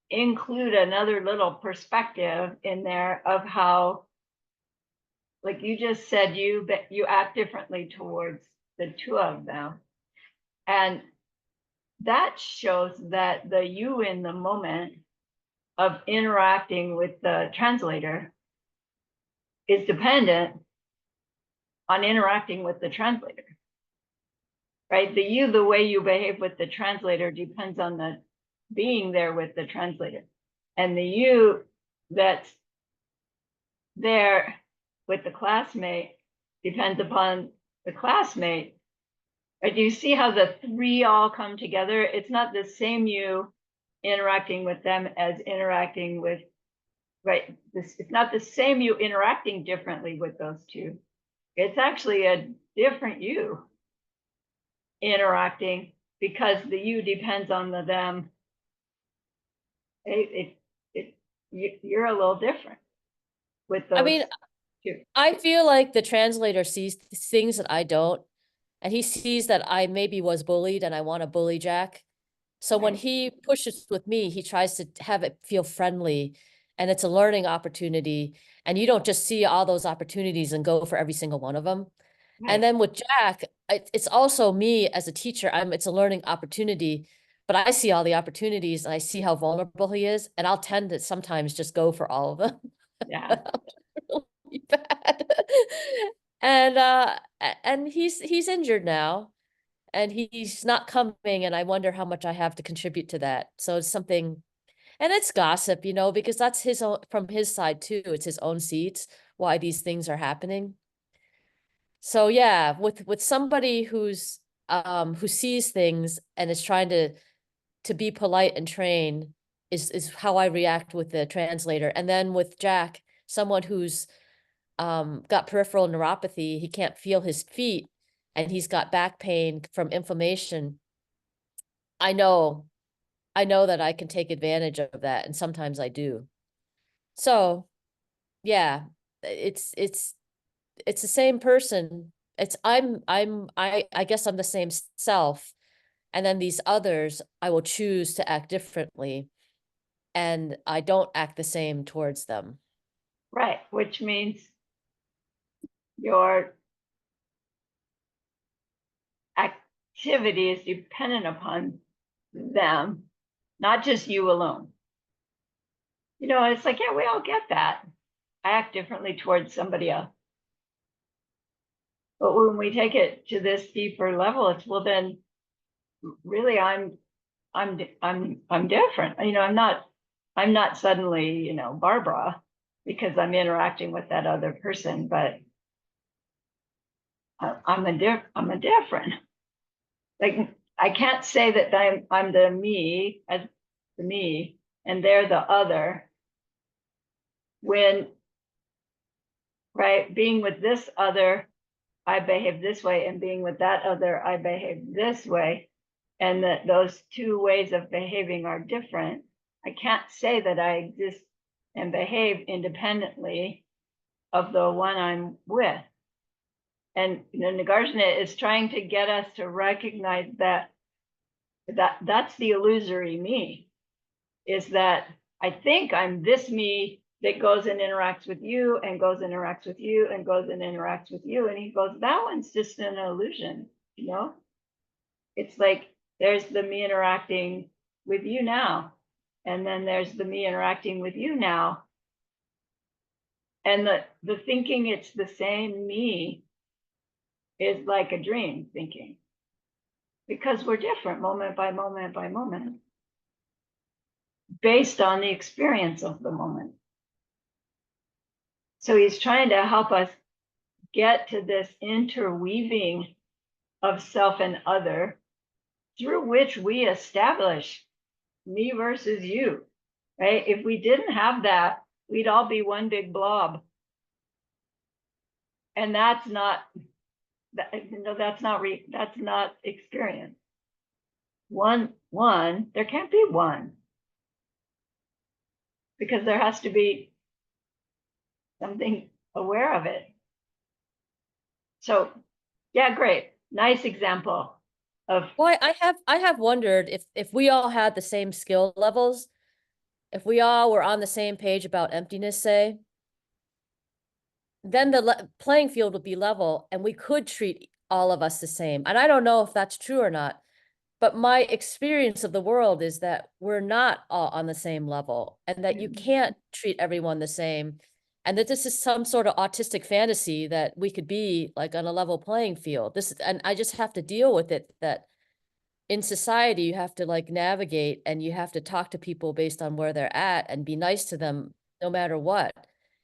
include another little perspective in there of how, like you just said, you act differently towards the two of them, and that shows that the you in the moment of interacting with the translator is dependent on interacting with the translator, right? The way you behave with the translator depends on the being there with the translator, and the you that's there with the classmate depends upon the classmate. Right? Do you see how the three all come together? It's not the same you interacting with them as interacting with, right? It's not the same you interacting differently with those two. It's actually a different you interacting because the you depends on the them. You're a little different with those. I mean, two. I feel like the translator sees things that I don't, and he sees that I maybe was bullied and I want to bully Jack. So when Right. he pushes with me, he tries to have it feel friendly, and it's a learning opportunity. And you don't just see all those opportunities and go for every single one of them. Right. And then with Jack, it's also me as a teacher. It's a learning opportunity, but I see all the opportunities and I see how vulnerable he is, and I'll tend to sometimes just go for all of them. Yeah. Really bad. And he's injured now, and he's not coming, and I wonder how much I have to contribute to that. So it's something, and it's gossip, because that's his own, from his side too. It's his own seeds why these things are happening. So yeah, with somebody who's who sees things and is trying to be polite and train is how I react with the translator. And then with Jack, someone who's got peripheral neuropathy, he can't feel his feet, and he's got back pain from inflammation. I know that I can take advantage of that, and sometimes I do. So yeah, it's the same person. I guess I'm the same self. And then these others, I will choose to act differently, and I don't act the same towards them. Right. Which means your activity is dependent upon them, not just you alone. It's like, yeah, we all get that. I act differently towards somebody else. But when we take it to this deeper level, it's, well, then really I'm different. I'm not suddenly, Barbara, because I'm interacting with that other person, but I'm a different. Like, I can't say that I'm the me as the me and they're the other, when, right, being with this other, I behave this way, and being with that other, I behave this way, and that those two ways of behaving are different. I can't say that I exist and behave independently of the one I'm with. And Nagarjuna is trying to get us to recognize that's the illusory me, is that I think I'm this me that goes and interacts with you and goes and interacts with you and goes and interacts with you. And he goes, that one's just an illusion, you know? It's like there's the me interacting with you now. And then there's the me interacting with you now. And the thinking it's the same me is like a dream thinking. Because we're different moment by moment by moment, based on the experience of the moment. So he's trying to help us get to this interweaving of self and other through which we establish me versus you, right? If we didn't have that, we'd all be one big blob. And that's not, that's not experience. One, there can't be one. Because there has to be something aware of it. So, yeah, great. Nice example of. Well, I have wondered if we all had the same skill levels, if we all were on the same page about emptiness, say, then the playing field would be level and we could treat all of us the same. And I don't know if that's true or not, but my experience of the world is that we're not all on the same level and that you can't treat everyone the same. And that this is some sort of autistic fantasy that we could be like on a level playing field. And I just have to deal with it, that in society, you have to like navigate and you have to talk to people based on where they're at and be nice to them no matter what.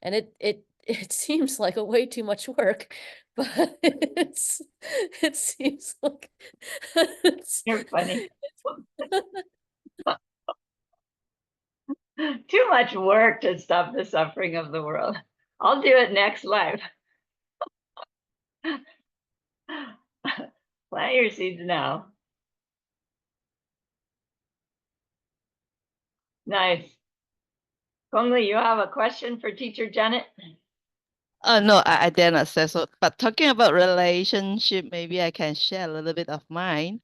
And it seems like a way too much work, but it seems like You're funny. Too much work to stop the suffering of the world. I'll do it next life. Plant your seeds now. Nice. Gongli, you have a question for teacher Janet? No, I dare not say so. But talking about relationship, maybe I can share a little bit of mine.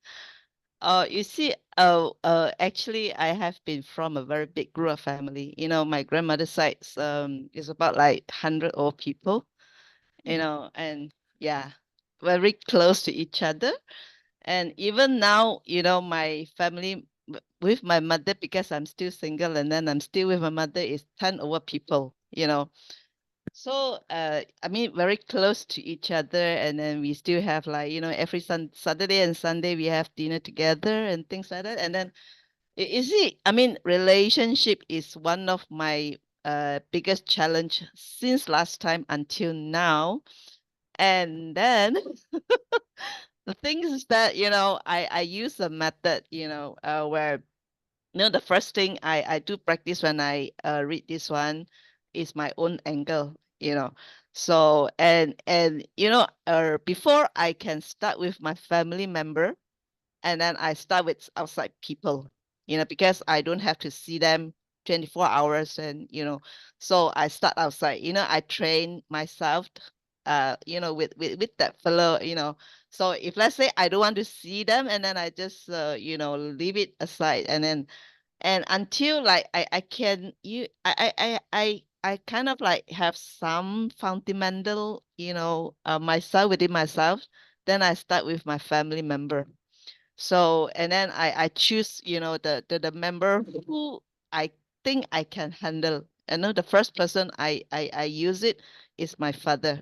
You see, actually, I have been from a very big group of family. You know, my grandmother's side is about like 100 old people. You know, and yeah, very close to each other. And even now, you know, my family with my mother, because I'm still single and then I'm still with my mother, is 10 over people. You know. So, I mean, very close to each other, and then we still have like, you know, every Saturday and Sunday we have dinner together and things like that. And then, you see, I mean, relationship is one of my biggest challenge since last time until now. And then the thing is that, you know, I use a method, you know, where the first thing I do practice when I read this one is my own angle, you know. So and you know, before I can start with my family member, and then I start with outside people, you know, because I don't have to see them 24 hours, and you know, so I start outside. You know, I train myself, you know, with that fellow, you know. So if let's say I don't want to see them, and then I just you know, leave it aside, and then and until like I can you I kind of like have some fundamental, you know, myself within myself, then I start with my family member. So and then I choose, you know, the member who I think I can handle. I know the first person I use it is my father.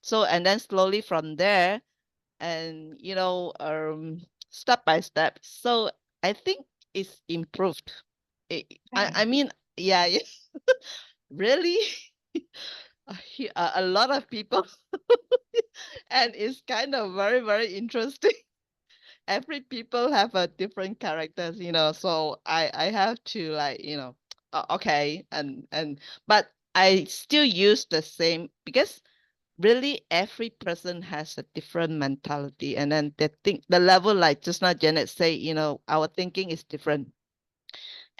So and then slowly from there, and you know, step by step, so I think it's improved. I mean, yeah, yeah. Really. A lot of people. And it's kind of very, very interesting. Every people have a different characters, you know, so I have to like, you know, okay, and but I still use the same, because really every person has a different mentality, and then they think the level, like just now Janet say, you know, our thinking is different.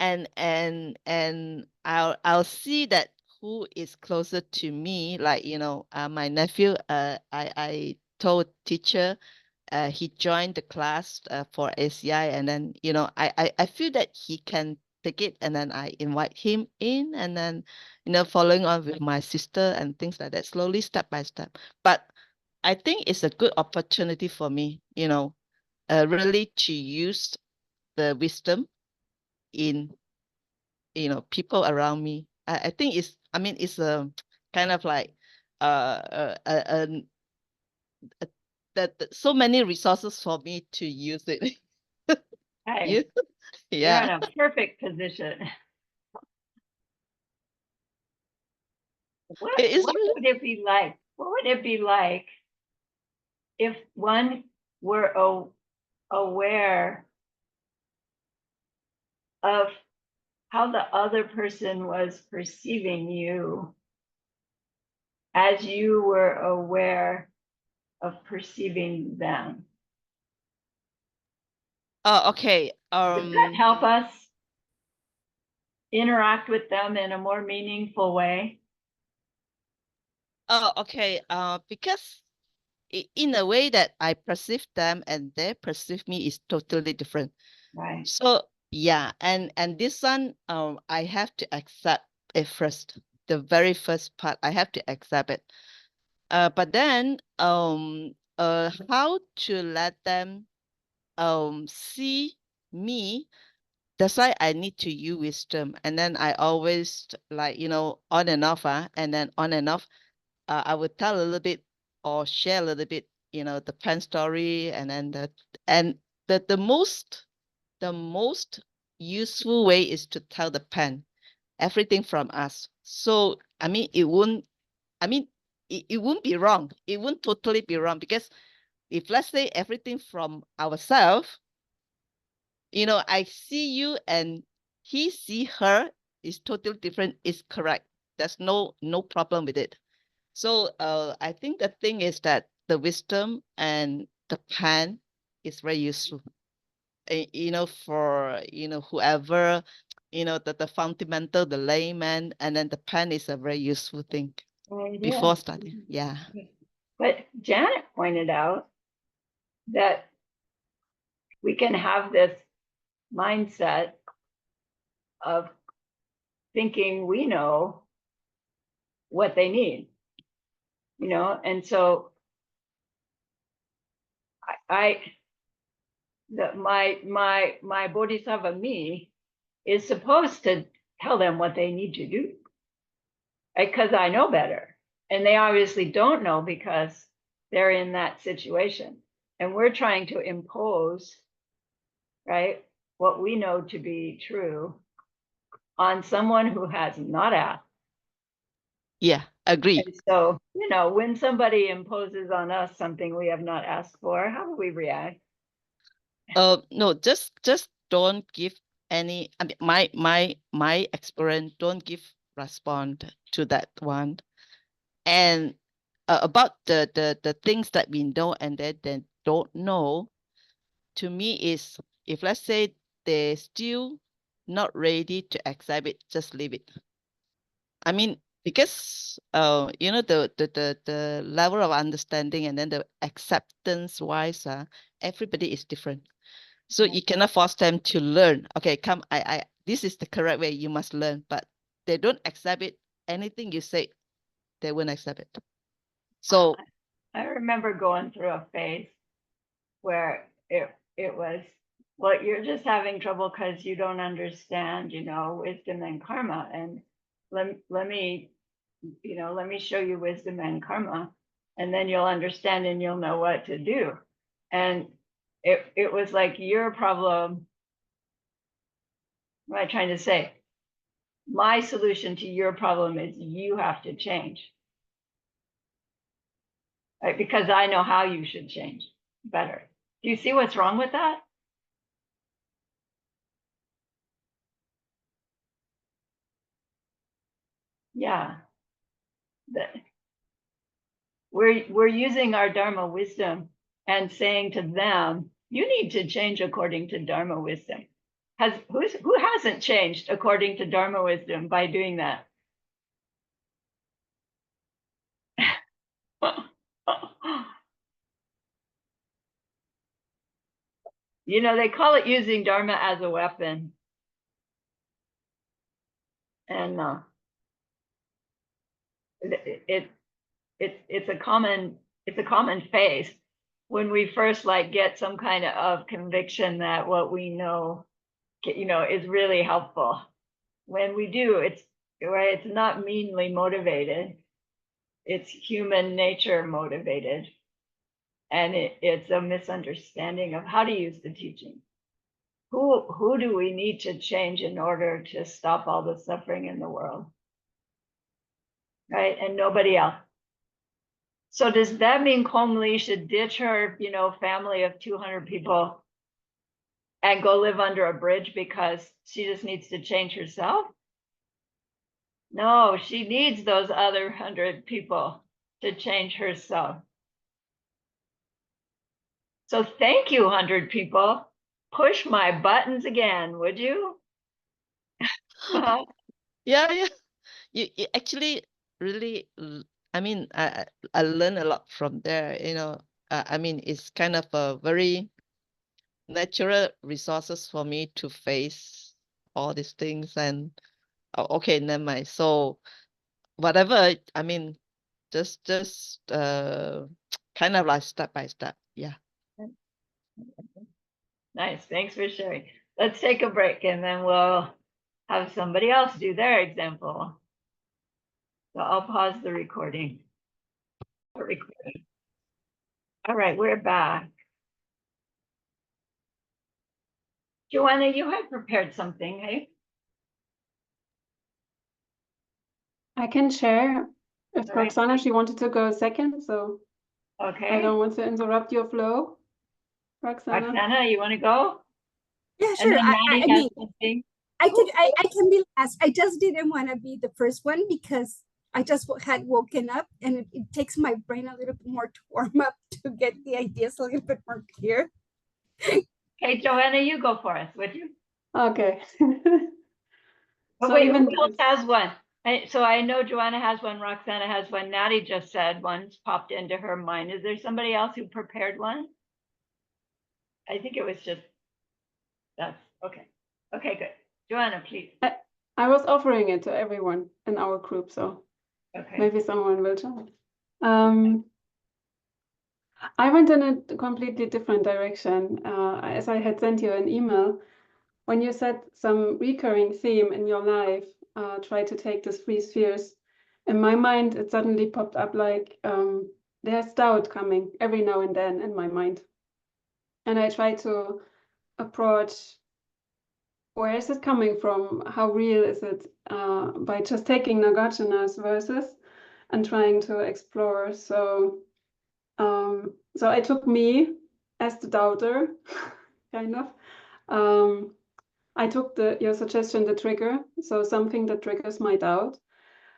And I'll see that who is closer to me, like, you know, my nephew, I told teacher, he joined the class for ACI, and then, you know, I feel that he can take it, and then I invite him in, and then, following on with my sister and things like that, slowly, step by step. But I think it's a good opportunity for me, really to use the wisdom in, people around me. I think it's a kind of like that so many resources for me to use it. Hey, You, you're yeah. in a perfect position. What, It is what really. would it be like? What would it be like if one were aware of how the other person was perceiving you as you were aware of perceiving them? Oh, okay. Does that help us interact with them in a more meaningful way? Oh, okay. Because in a way that I perceive them and they perceive me is totally different. Right. So yeah, and this one, I have to accept it first. The very first part, I have to accept it. But then, how to let them see me. That's why I need to use wisdom. And then I always like, on and off, and then on and off. I would tell a little bit or share a little bit, the pen story, and then the most useful way is to tell the pen everything from us. So it won't be wrong. It won't totally be wrong, because if, let's say, everything from ourselves, I see you and he see her is totally different, is correct. There's no problem with it. So I think the thing is that the wisdom and the pen is very useful. For whoever, the fundamental, the layman, and then the pen is a very useful thing before studying. Yeah. But Janet pointed out that we can have this mindset of thinking we know what they need, and so my bodhisattva me is supposed to tell them what they need to do, because I know better, and they obviously don't know because they're in that situation, and we're trying to impose, right, what we know to be true on someone who has not asked. Yeah, agree. And so, when somebody imposes on us something we have not asked for, how do we react? No, just don't give any. I mean, my experience, don't give respond to that one. And about the things that we know and that they don't know, to me is, if, let's say, they're still not ready to accept it, just leave it. I mean, because the level of understanding and then the acceptance wise, everybody is different. So you cannot force them to learn. Okay, come, this is the correct way, you must learn. But they don't accept it. Anything you say, they won't accept it. So I remember going through a phase where it was, well, you're just having trouble because you don't understand, wisdom and karma. And let me show you wisdom and karma, and then you'll understand and you'll know what to do. And it was like your problem. What am I trying to say? My solution to your problem is you have to change. Right? Because I know how you should change better. Do you see what's wrong with that? Yeah. We're using our Dharma wisdom and saying to them, you need to change according to Dharma wisdom. Who hasn't changed according to Dharma wisdom by doing that? They call it using Dharma as a weapon. And it's a common phase when we first like get some kind of conviction that what we know, is really helpful. When we do, it's right, it's not meanly motivated, it's human nature motivated, and it's a misunderstanding of how to use the teaching. Who do we need to change in order to stop all the suffering in the world, right? And nobody else. So does that mean Kong Li should ditch her, family of 200 people and go live under a bridge because she just needs to change herself? No, she needs those other 100 people to change herself. So thank you, 100 people. Push my buttons again, would you? Yeah. You actually really, I mean, I learned a lot from there, I mean, it's kind of a very natural resources for me to face all these things and, okay, never mind. So whatever, I mean, just kind of like step by step. Yeah. Nice, thanks for sharing. Let's take a break and then we'll have somebody else do their example. So I'll pause the recording. All right, we're back. Joanna, you had prepared something, hey? I can share. If All right. Roxana, she wanted to go second, so I Okay, don't want to interrupt your flow. Roxana. Roxana, you want to go? Yeah, And sure. then Maddie I has mean, something. I can be last. I just didn't want to be the first one because I just had woken up and it takes my brain a little bit more to warm up to get the ideas a little bit more clear. Okay, Joanna, you go for us, would you? Okay. Oh, So wait, even who else has one? So I know Joanna has one, Roxana has one, Natty just said one's popped into her mind. Is there somebody else who prepared one? I think it was just, that's, okay. Okay, good. Joanna, please. I was offering it to everyone in our group, so Okay. maybe someone will join. I went in a completely different direction. As I had sent you an email, when you said some recurring theme in your life, try to take these 3 spheres. In my mind, it suddenly popped up like there's doubt coming every now and then in my mind. And I try to approach, where is it coming from? How real is it? By just taking Nagarjuna's verses and trying to explore. So I took me as the doubter, kind of. I took your suggestion, the trigger, so something that triggers my doubt.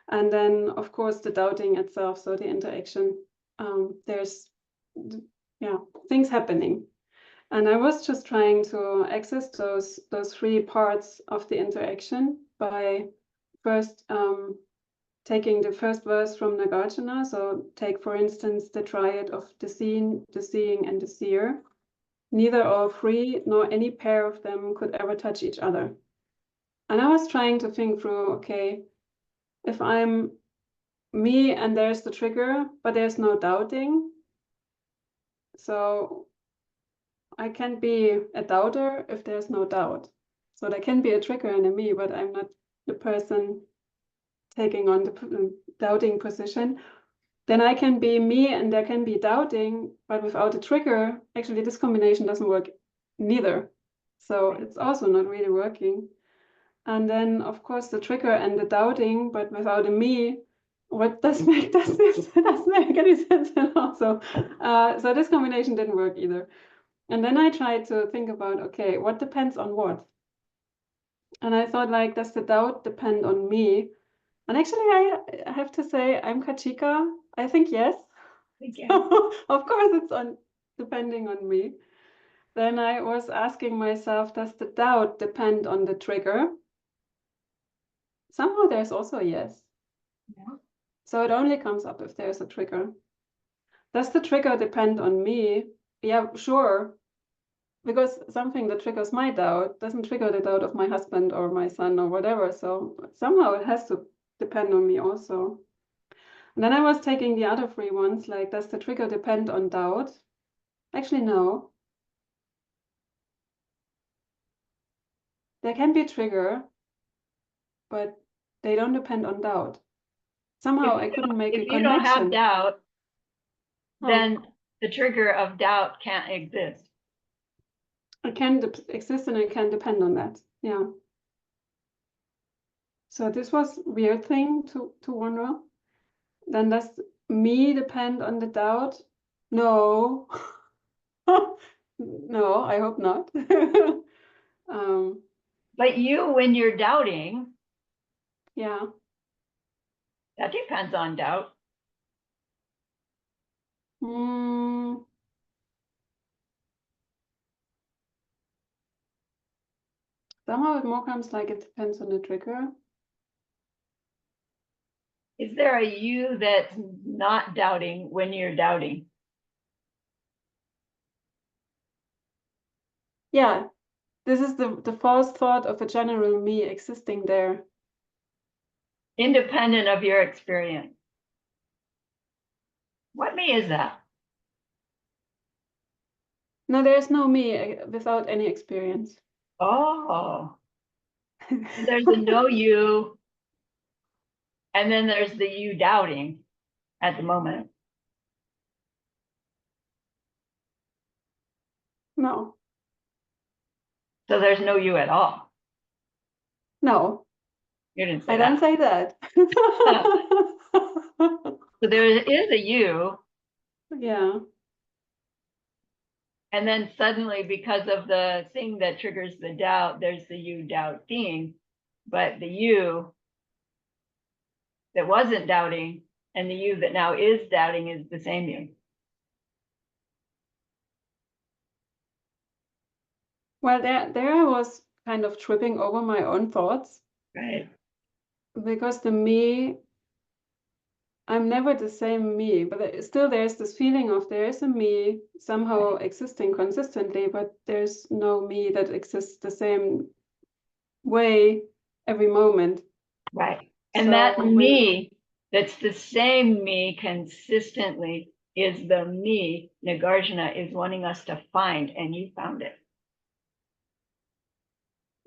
And then, of course, the doubting itself, so the interaction. There's, things happening. And I was just trying to access those 3 parts of the interaction by first taking the first verse from Nagarjuna. So take, for instance, the triad of the seen, the seeing, and the seer. Neither all 3 nor any pair of them could ever touch each other. And I was trying to think through, okay, if I'm me and there's the trigger, but there's no doubting. So I can't be a doubter if there's no doubt. So there can be a trigger in a me, but I'm not the person taking on the doubting position. Then I can be me and there can be doubting, but without a trigger, actually this combination doesn't work neither. So it's also not really working. And then of course the trigger and the doubting, but without a me, what does make doesn't make any sense at all. So this combination didn't work either. And then I tried to think about, okay, what depends on what? And I thought, like, does the doubt depend on me? And actually, I have to say, I'm Kachika. I think yes. Of course, it's depending on me. Then I was asking myself, does the doubt depend on the trigger? Somehow there's also a yes. Yeah. So it only comes up if there's a trigger. Does the trigger depend on me? Yeah, sure. because something that triggers my doubt doesn't trigger the doubt of my husband or my son or whatever. So somehow it has to depend on me also. And then I was taking the other three ones, like, does the trigger depend on doubt? Actually, no. There can be a trigger, but they don't depend on doubt. Somehow I couldn't make a If you don't have connection. doubt, Oh. then the trigger of doubt can't exist. It can exist and it can depend on that. Yeah. So this was a weird thing to wonder. Then does me depend on the doubt? No. No, I hope not. But you, when you're doubting, Yeah. that depends on doubt. Mm, somehow it more comes like it depends on the trigger. Is there a you that's not doubting when you're doubting? Yeah, this is the false thought of a general me existing there. Independent of your experience. What me is that? No, there's no me without any experience. Oh, there's a no you, and then there's the you doubting at the moment. No, So there's no you at all. no, You didn't say I that. don't say that. So there is a you, Yeah, and then suddenly, because of the thing that triggers the doubt, there's the you doubting, but the you that wasn't doubting and the you that now is doubting is the same you. well, there I was kind of tripping over my own thoughts Right. because the me, I'm never the same me, but still there's this feeling of there is a me somehow existing consistently, but there's no me that exists the same way every moment. Right. And So that when- me, that's the same me consistently, is the me Nagarjuna is wanting us to find, and you found it.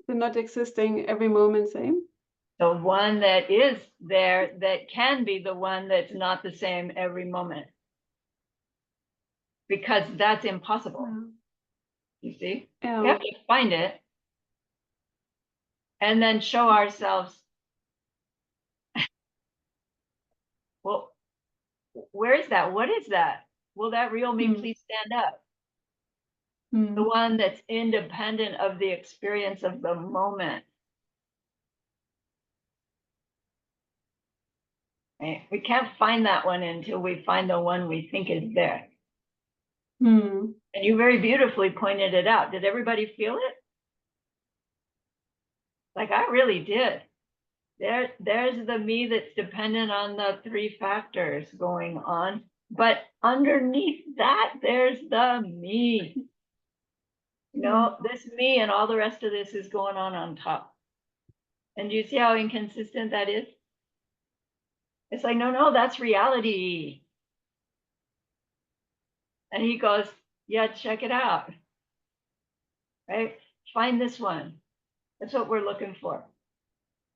they're not existing every moment same. The one that is there that can be the one that's not the same every moment. Because that's impossible. You see? We Yeah. have to find it and then show ourselves, well, where is that? What is that? Will that real me please stand up? The one that's independent of the experience of the moment. Right? We can't find that one until we find the one we think is there. And you very beautifully pointed it out. Did everybody feel it? Like I really did. There's the me that's dependent on the three factors going on. But underneath that, there's the me. You know, this me and all the rest of this is going on top. And do you see how inconsistent that is? It's like, no, that's reality. And he goes, yeah, check it out. Right? Find this one. That's what we're looking for.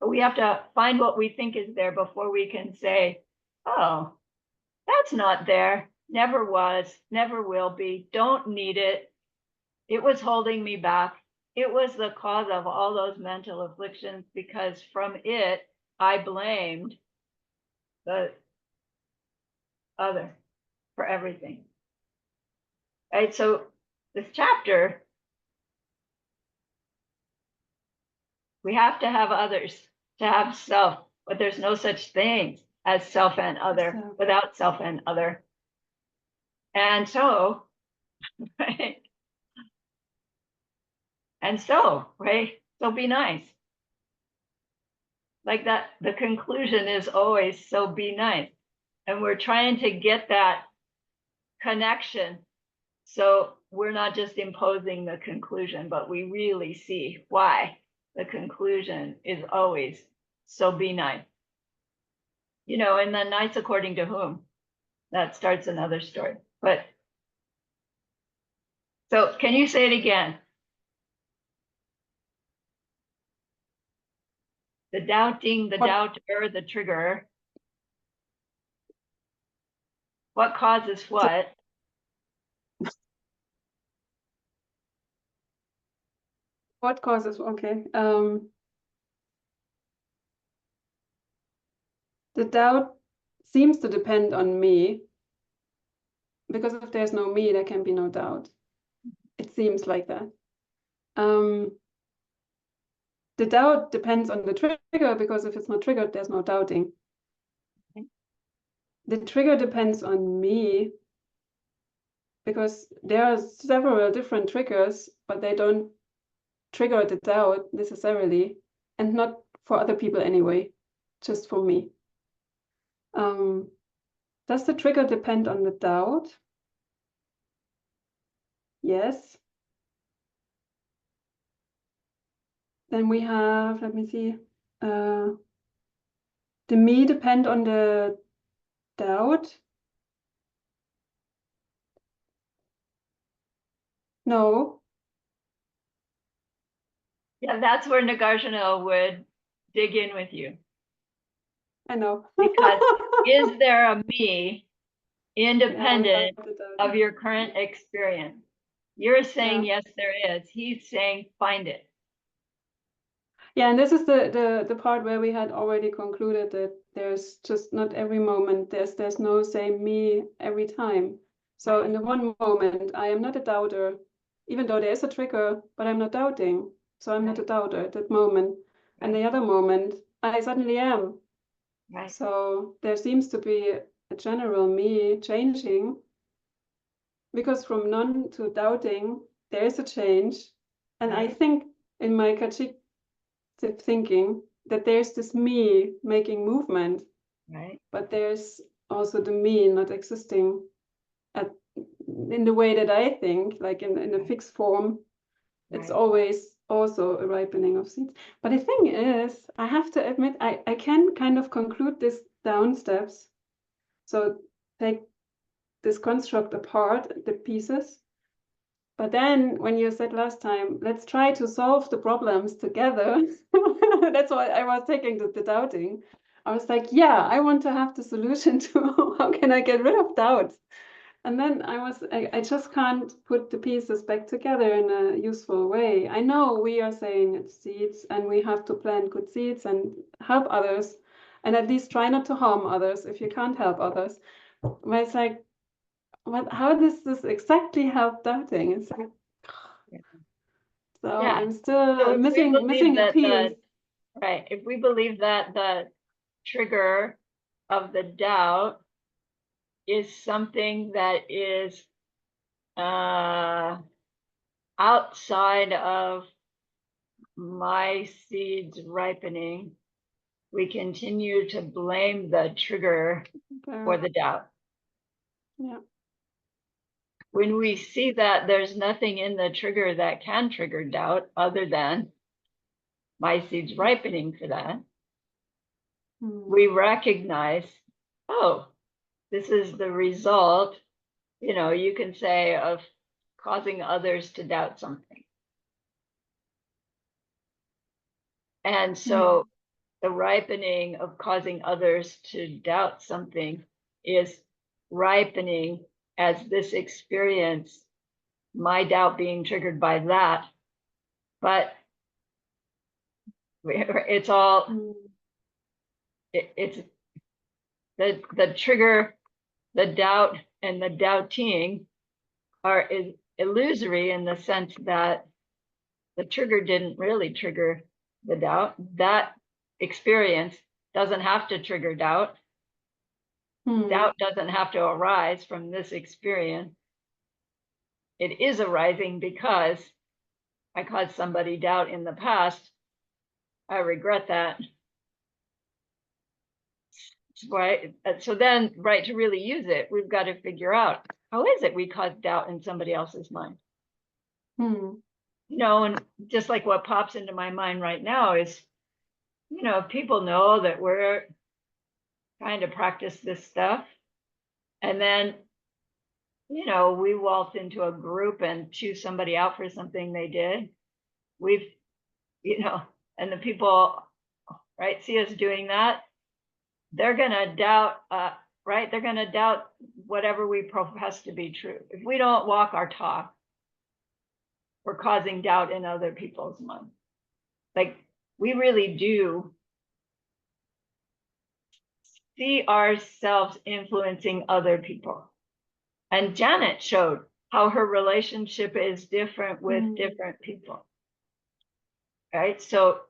But we have to find what we think is there before we can say, oh, that's not there. Never was, never will be. Don't need it. It was holding me back. It was the cause of all those mental afflictions because from it, I blamed the other for everything. Right? So this chapter, we have to have others to have self, but there's no such thing as self and other without self and other. And so, right? And so, right? So be nice. Like that, the conclusion is always, so be nice. And we're trying to get that connection So we're not just imposing the conclusion, but we really see why the conclusion is always so benign. You know, and then nice according to whom? That starts another story. But so can you say it again? The doubting, the What- doubter, the trigger. What causes what? What causes, okay. The doubt seems to depend on me, because if there's no me, there can be no doubt. It seems like that. The doubt depends on the trigger, because if it's not triggered, there's no doubting. The trigger depends on me, because there are several different triggers, but they don't trigger the doubt necessarily, and not for other people anyway, just for me. Does the trigger depend on the doubt? Yes. Then we have, let me see, the me depend on the doubt? No. Yeah, that's where Nagarjuna would dig in with you. I know. Because is there a me Yeah, independent without the doubt. of your current experience? You're saying Yeah. yes, there is. He's saying find it. Yeah, and this is the part where we had already concluded that there's just not every moment, there's no same me every time. So in the one moment, I am not a doubter, even though there is a trigger, but I'm not doubting. So I'm not a doubter at that moment. And the other moment, I suddenly am. Right. So there seems to be a general me changing, because from none to doubting, there is a change. And I Right. think in my Kachik thinking that there's this me making movement, Right. but there's also the me not existing in the way that I think, like in a fixed form. It's Right. always also a ripening of seeds. But the thing is, I have to admit, I can kind of conclude this down steps. So take this construct apart, the pieces. But then when you said last time, let's try to solve the problems together, that's why I was taking the doubting. I was like, yeah, I want to have the solution to how can I get rid of doubt? And then I just can't put the pieces back together in a useful way. I know we are saying it's seeds and we have to plant good seeds and help others, and at least try not to harm others if you can't help others. But it's like, how does this exactly help doubting? It's like, so Yeah. I'm So still if we missing believe a that piece. right, if we believe that the trigger of the doubt is something that is outside of my seeds ripening, we continue to blame the trigger for the doubt. Yeah. When we see that there's nothing in the trigger that can trigger doubt other than my seeds ripening for that, we recognize, oh, this is the result, you know, you can say, of causing others to doubt something. And so the ripening of causing others to doubt something is ripening as this experience, my doubt being triggered by that. But it's all, it's the trigger, the doubt, and the doubting are illusory in the sense that the trigger didn't really trigger the doubt. That experience doesn't have to trigger doubt. Doubt doesn't have to arise from this experience. It is arising because I caused somebody doubt in the past. I regret that. Right. So then, right, to really use it, we've got to figure out how is it we cause doubt in somebody else's mind? Hmm. You know, and just like what pops into my mind right now is, you know, people know that we're trying to practice this stuff. And then, you know, we waltz into a group and choose somebody out for something they did. We've, you know, and the people, right, see us doing that. They're going to doubt, right? They're going to doubt whatever we profess to be true. If we don't walk our talk, we're causing doubt in other people's minds. Like, we really do see ourselves influencing other people. And Janet showed how her relationship is different with different people. Right? So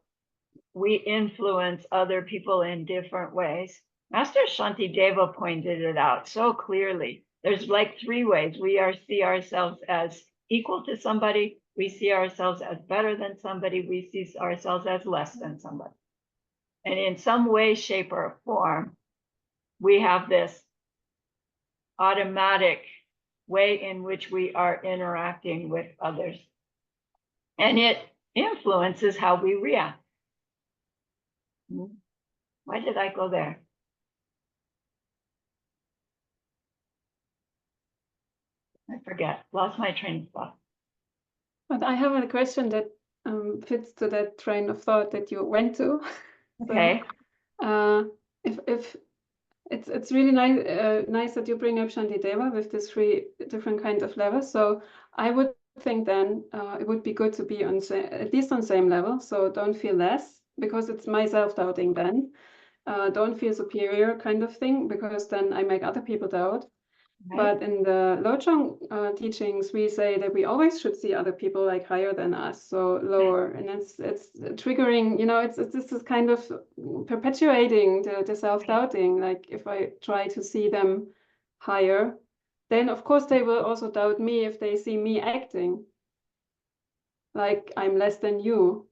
we influence other people in different ways. Master Shantideva pointed it out so clearly. There's like 3 ways. We see ourselves as equal to somebody. We see ourselves as better than somebody. We see ourselves as less than somebody. And in some way, shape, or form, we have this automatic way in which we are interacting with others. And it influences how we react. Why did I go there? I forget, lost my train of thought. But I have a question that fits to that train of thought that you went to. Okay. So, if it's really nice that you bring up Shantideva with these 3 different kinds of levels. So I would think then it would be good to be on at least on same level. So don't feel less, because it's my self-doubting then. Don't feel superior kind of thing, because then I make other people doubt. Right. But in the Lojong teachings, we say that we always should see other people like higher than us, so lower, and it's triggering. You know, this is kind of perpetuating the self-doubting. Like if I try to see them higher, then of course they will also doubt me if they see me acting like I'm less than you.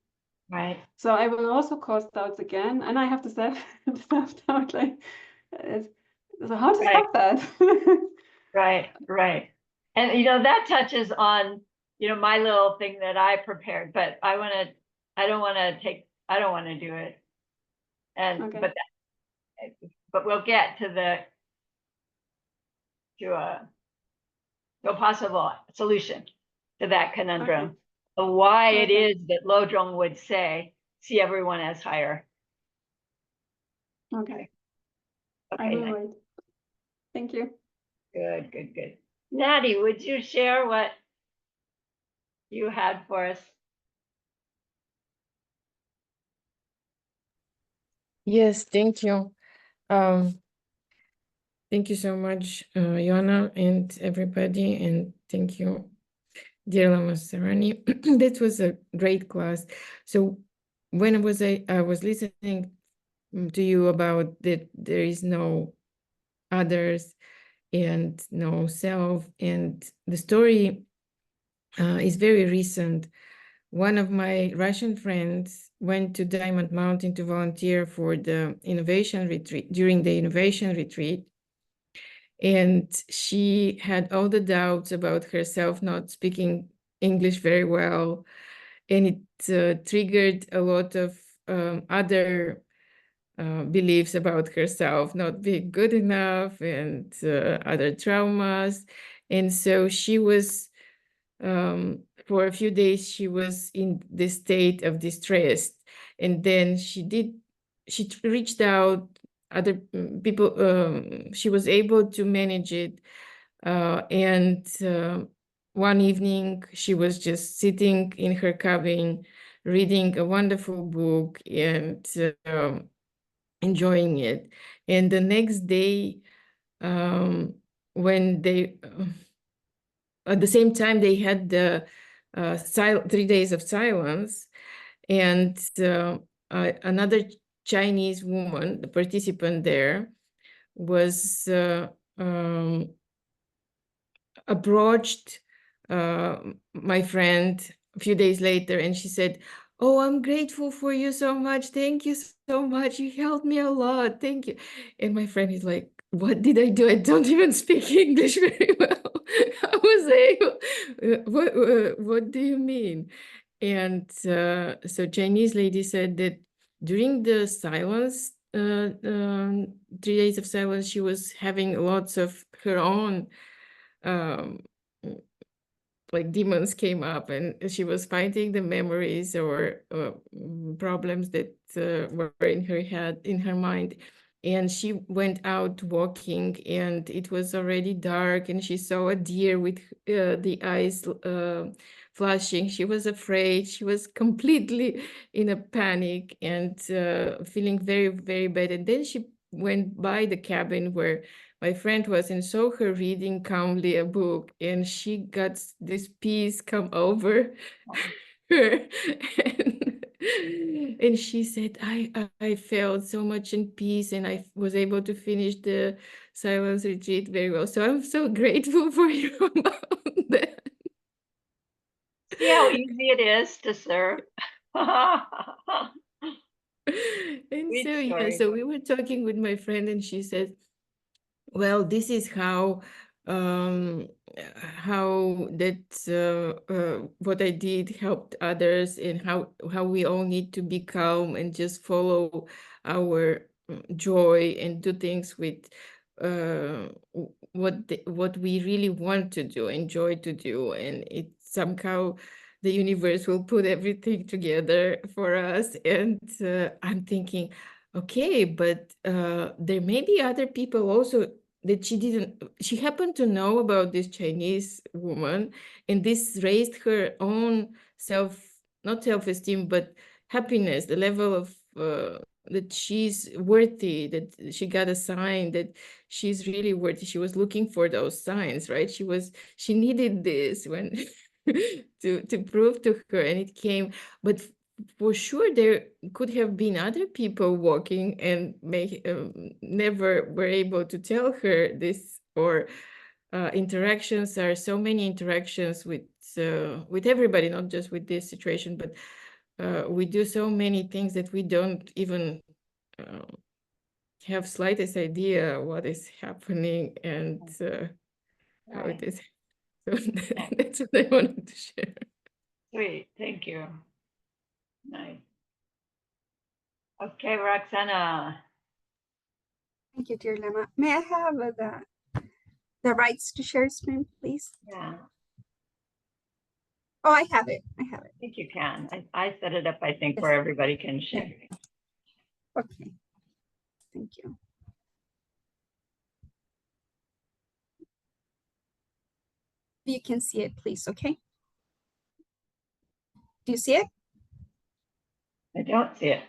Right. So I will also cause doubts again, and I have to self-doubt. Like, so how to stop that? Right. And, you know, that touches on, you know, my little thing that I prepared, but I don't want to do it. And, Okay. but we'll get to a possible solution to that conundrum. Okay. Of why it Okay. is that Lojong would say, see everyone as higher. Okay. I Okay, will nice. wait. Thank you. Good. Natty, would you share what you had for us? Yes, thank you. Thank you so much, Joanna and everybody, and thank you, dear Lama Sarani. That was a great class. So when I was listening to you about that there is no others and no self, and the story is very recent. One of my Russian friends went to Diamond Mountain to volunteer for the innovation retreat, during the innovation retreat. And she had all the doubts about herself not speaking English very well. And it triggered a lot of other beliefs about herself, not being good enough, and other traumas. And so she was, for a few days, she was in this state of distress. And then she reached out other people. She was able to manage it. And one evening, she was just sitting in her cabin, reading a wonderful book and enjoying it. And the next day, when they, at the same time, they had the 3 days of silence, and another Chinese woman, the participant there, was approached my friend a few days later, and she said, "Oh, I'm grateful for you so much. Thank you so much. You helped me a lot. Thank you." And my friend is like, what did I do? I don't even speak English very well. I was able, what do you mean? And so Chinese lady said that during the silence, 3 days of silence, she was having lots of her own um, like demons came up, and she was fighting the memories or problems that were in her head, in her mind. And she went out walking, and it was already dark, and she saw a deer with the eyes flashing. She was afraid. She was completely in a panic and feeling very, very bad. And then she went by the cabin where my friend was and saw her reading calmly a book, and she got this peace come over her. And she said, I felt so much in peace, and I was able to finish the silence retreat very well. So I'm so grateful for you about that. See how easy it is to serve. And Sweet so, yeah, story. so we were talking with my friend, and she said, well, this is um, how what I did helped others, and how we all need to be calm and just follow our joy and do things with what we really want to do, enjoy to do, and it somehow the universe will put everything together for us. And I'm thinking, okay, but there may be other people also that she happened to know about this Chinese woman, and this raised her own not self-esteem, but happiness, the level of that she's worthy, that she got a sign that she's really worthy. She was looking for those signs, right? She needed this when to prove to her, and it came. But for sure there could have been other people walking and never were able to tell her this, or interactions are so many interactions with everybody, not just with this situation, but we do so many things that we don't even have slightest idea what is happening and how it is. So that's what I wanted to share. Sweet, thank you. Nice. Okay, Roxana. Thank you, dear Lama. May I have the rights to share screen, please? Yeah, Oh, I have it. I have it. I think you can. I set it up, I think, Yes. where everybody can share. Okay. Thank you. You can see it, please. Okay. Do you see it? I don't see it.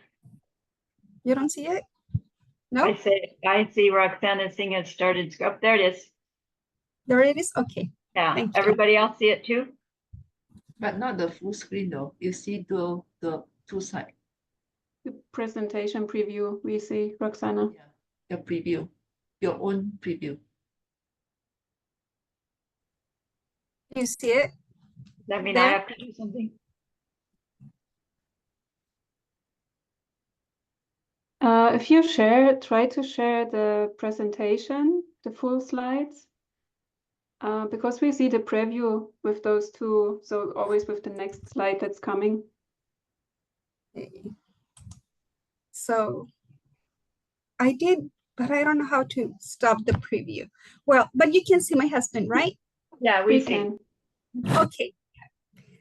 You don't see it? No. I see Roxana Singh has started. Oh, there it is. There it is. Okay. Yeah, Thank you. everybody else see it too? But not the full screen though. You see the two sides. The presentation preview we see, Roxana. Yeah. Your preview, your own preview. Do you see it? Does that mean I There? have to do something? If you try to share the presentation, the full slides, because we see the preview with those two, so always with the next slide that's coming. Okay. So I did, but I don't know how to stop the preview. Well, but you can see my husband, right? Yeah, We see. can. Okay.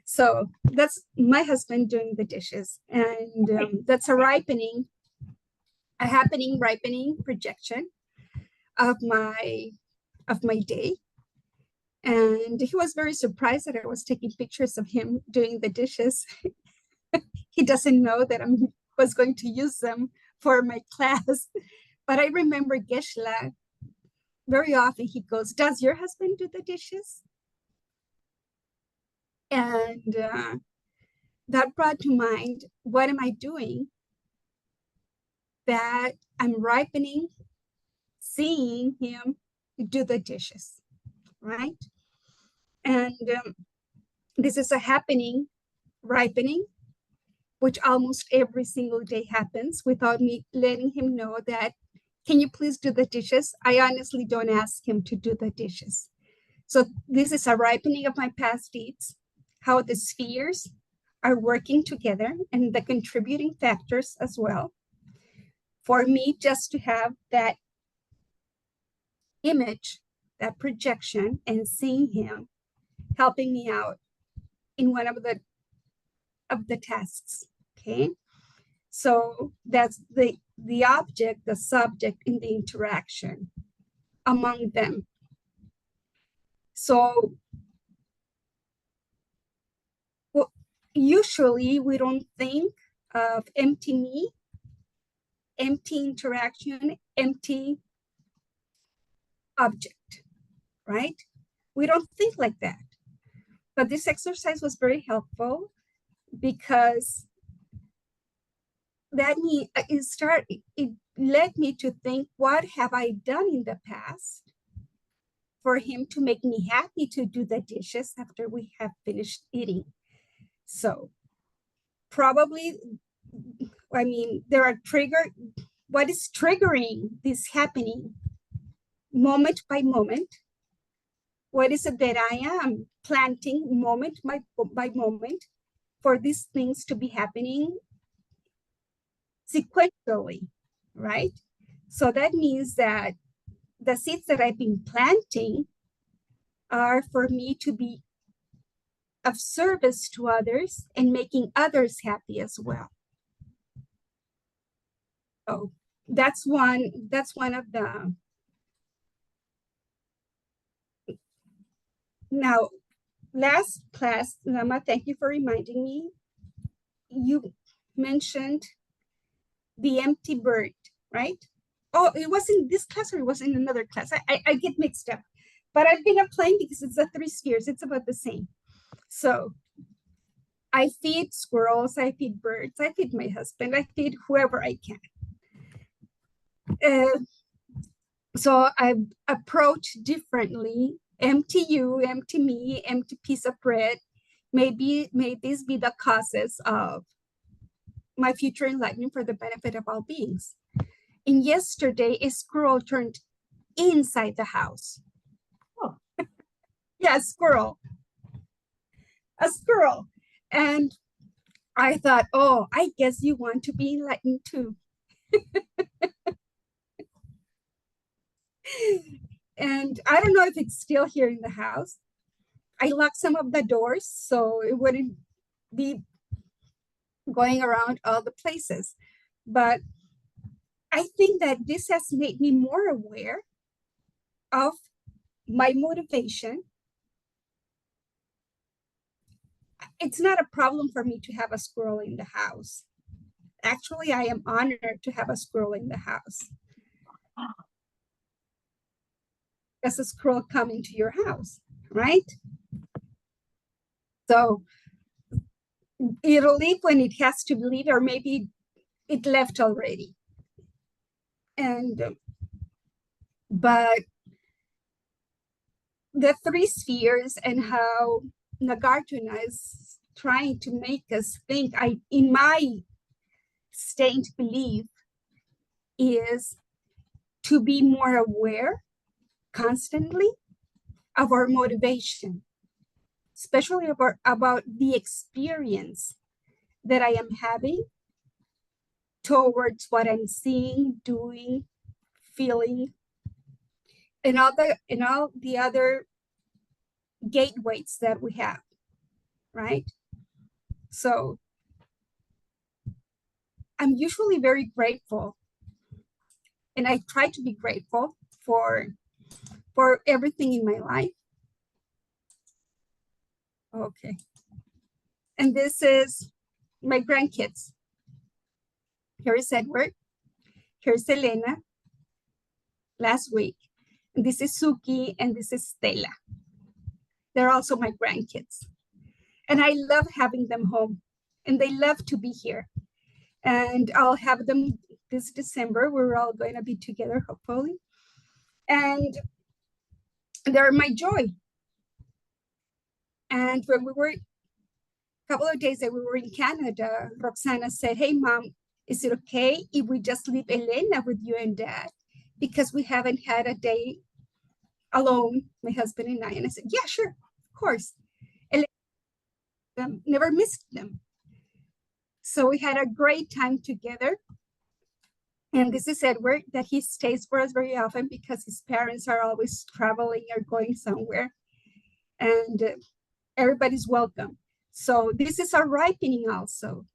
So that's my husband doing the dishes, and that's a happening ripening projection of my day. And he was very surprised that I was taking pictures of him doing the dishes. He doesn't know that I was going to use them for my class. But I remember Geshe-la, very often he goes, "Does your husband do the dishes?" And that brought to mind, what am I doing that I'm ripening, seeing him do the dishes, right? And this is a ripening, which almost every single day happens without me letting him know that can you please do the dishes? I honestly don't ask him to do the dishes. So this is a ripening of my past deeds, how the spheres are working together and the contributing factors as well. For me, just to have that image, that projection, and seeing him helping me out in one of the tasks, okay? So that's the object, the subject, in the interaction among them. So well, usually we don't think of empty me, empty interaction, empty object, right? We don't think like that. But this exercise was very helpful because it led me to think, what have I done in the past for him to make me happy to do the dishes after we have finished eating? So probably, I mean, what is triggering this happening moment by moment? What is it that I am planting moment by moment for these things to be happening sequentially, right? So that means that the seeds that I've been planting are for me to be of service to others and making others happy as well. So that's one of the. Now, last class, Lama, thank you for reminding me. You mentioned the empty bird, right? Oh, it was in this class or it was in another class. I get mixed up, but I've been applying because it's the 3 spheres. It's about the same. So I feed squirrels, I feed birds, I feed my husband, I feed whoever I can. So I approach differently. Empty you, empty me, empty piece of bread. May this be the causes of my future enlightenment for the benefit of all beings. And yesterday, a squirrel turned inside the house. Oh, yeah, a squirrel. And I thought, oh, I guess you want to be enlightened too. And I don't know if it's still here in the house. I locked some of the doors so it wouldn't be going around all the places. But I think that this has made me more aware of my motivation. It's not a problem for me to have a squirrel in the house. Actually, I am honored to have a squirrel in the house. As a squirrel coming to your house, right? So it'll leave when it has to leave, or maybe it left already. And but the 3 spheres and how Nagarjuna is trying to make us think, in my stained belief, is to be more aware constantly of our motivation, especially about the experience that I am having towards what I'm seeing, doing, feeling, and all the other gateways that we have, right? So I'm usually very grateful, and I try to be grateful for everything in my life. Okay. And this is my grandkids. Here is Edward. Here's Elena last week. And this is Suki, and this is Stella. They're also my grandkids. And I love having them home, and they love to be here. And I'll have them this December. We're all going to be together, hopefully. And they're my joy. And when we were, a couple of days that we were in Canada, Roxana said, hey, Mom, is it okay if we just leave Elena with you and Dad? because we haven't had a day alone, my husband and I. And I said, yeah, sure, of course. And never missed them. So we had a great time together. And this is Edward, that he stays for us very often because his parents are always traveling or going somewhere. And everybody's welcome. So this is a ripening also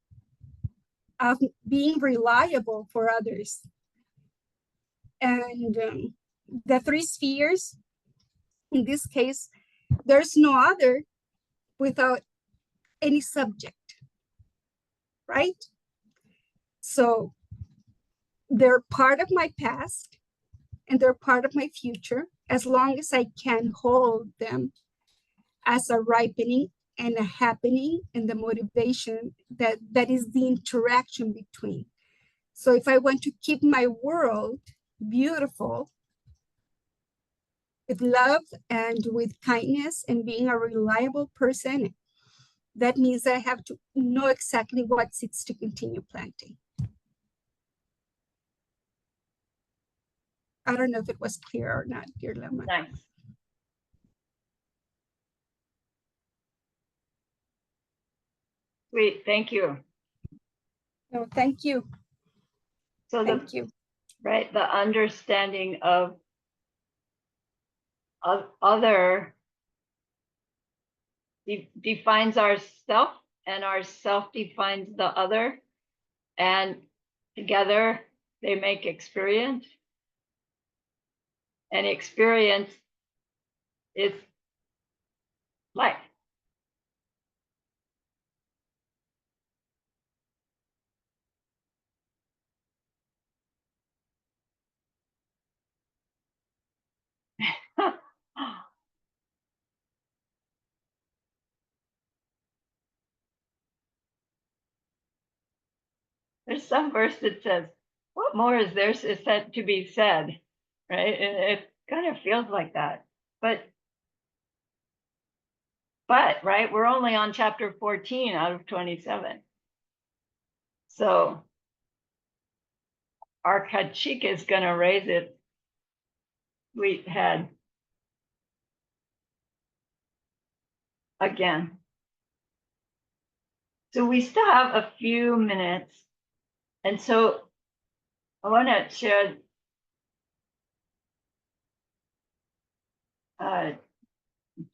of being reliable for others. And the three spheres, in this case, there's no other without any subject, right? So they're part of my past and they're part of my future, as long as I can hold them as a ripening and a happening and the motivation that is the interaction between. So if I want to keep my world beautiful with love and with kindness and being a reliable person, that means that I have to know exactly what seeds to continue planting. I don't know if it was clear or not, dear Lama. Nice. Sweet, thank you. No, thank you. So Thank you. right, the understanding of other defines ourself, and our self defines the other, and together they make experience. And experience is life. There's some verse that says, what more is there said to be said? Right? And it kind of feels like that. But right, we're only on chapter 14 out of 27. So our Kachik is going to raise its sweet head again. So we still have a few minutes. And so I want to share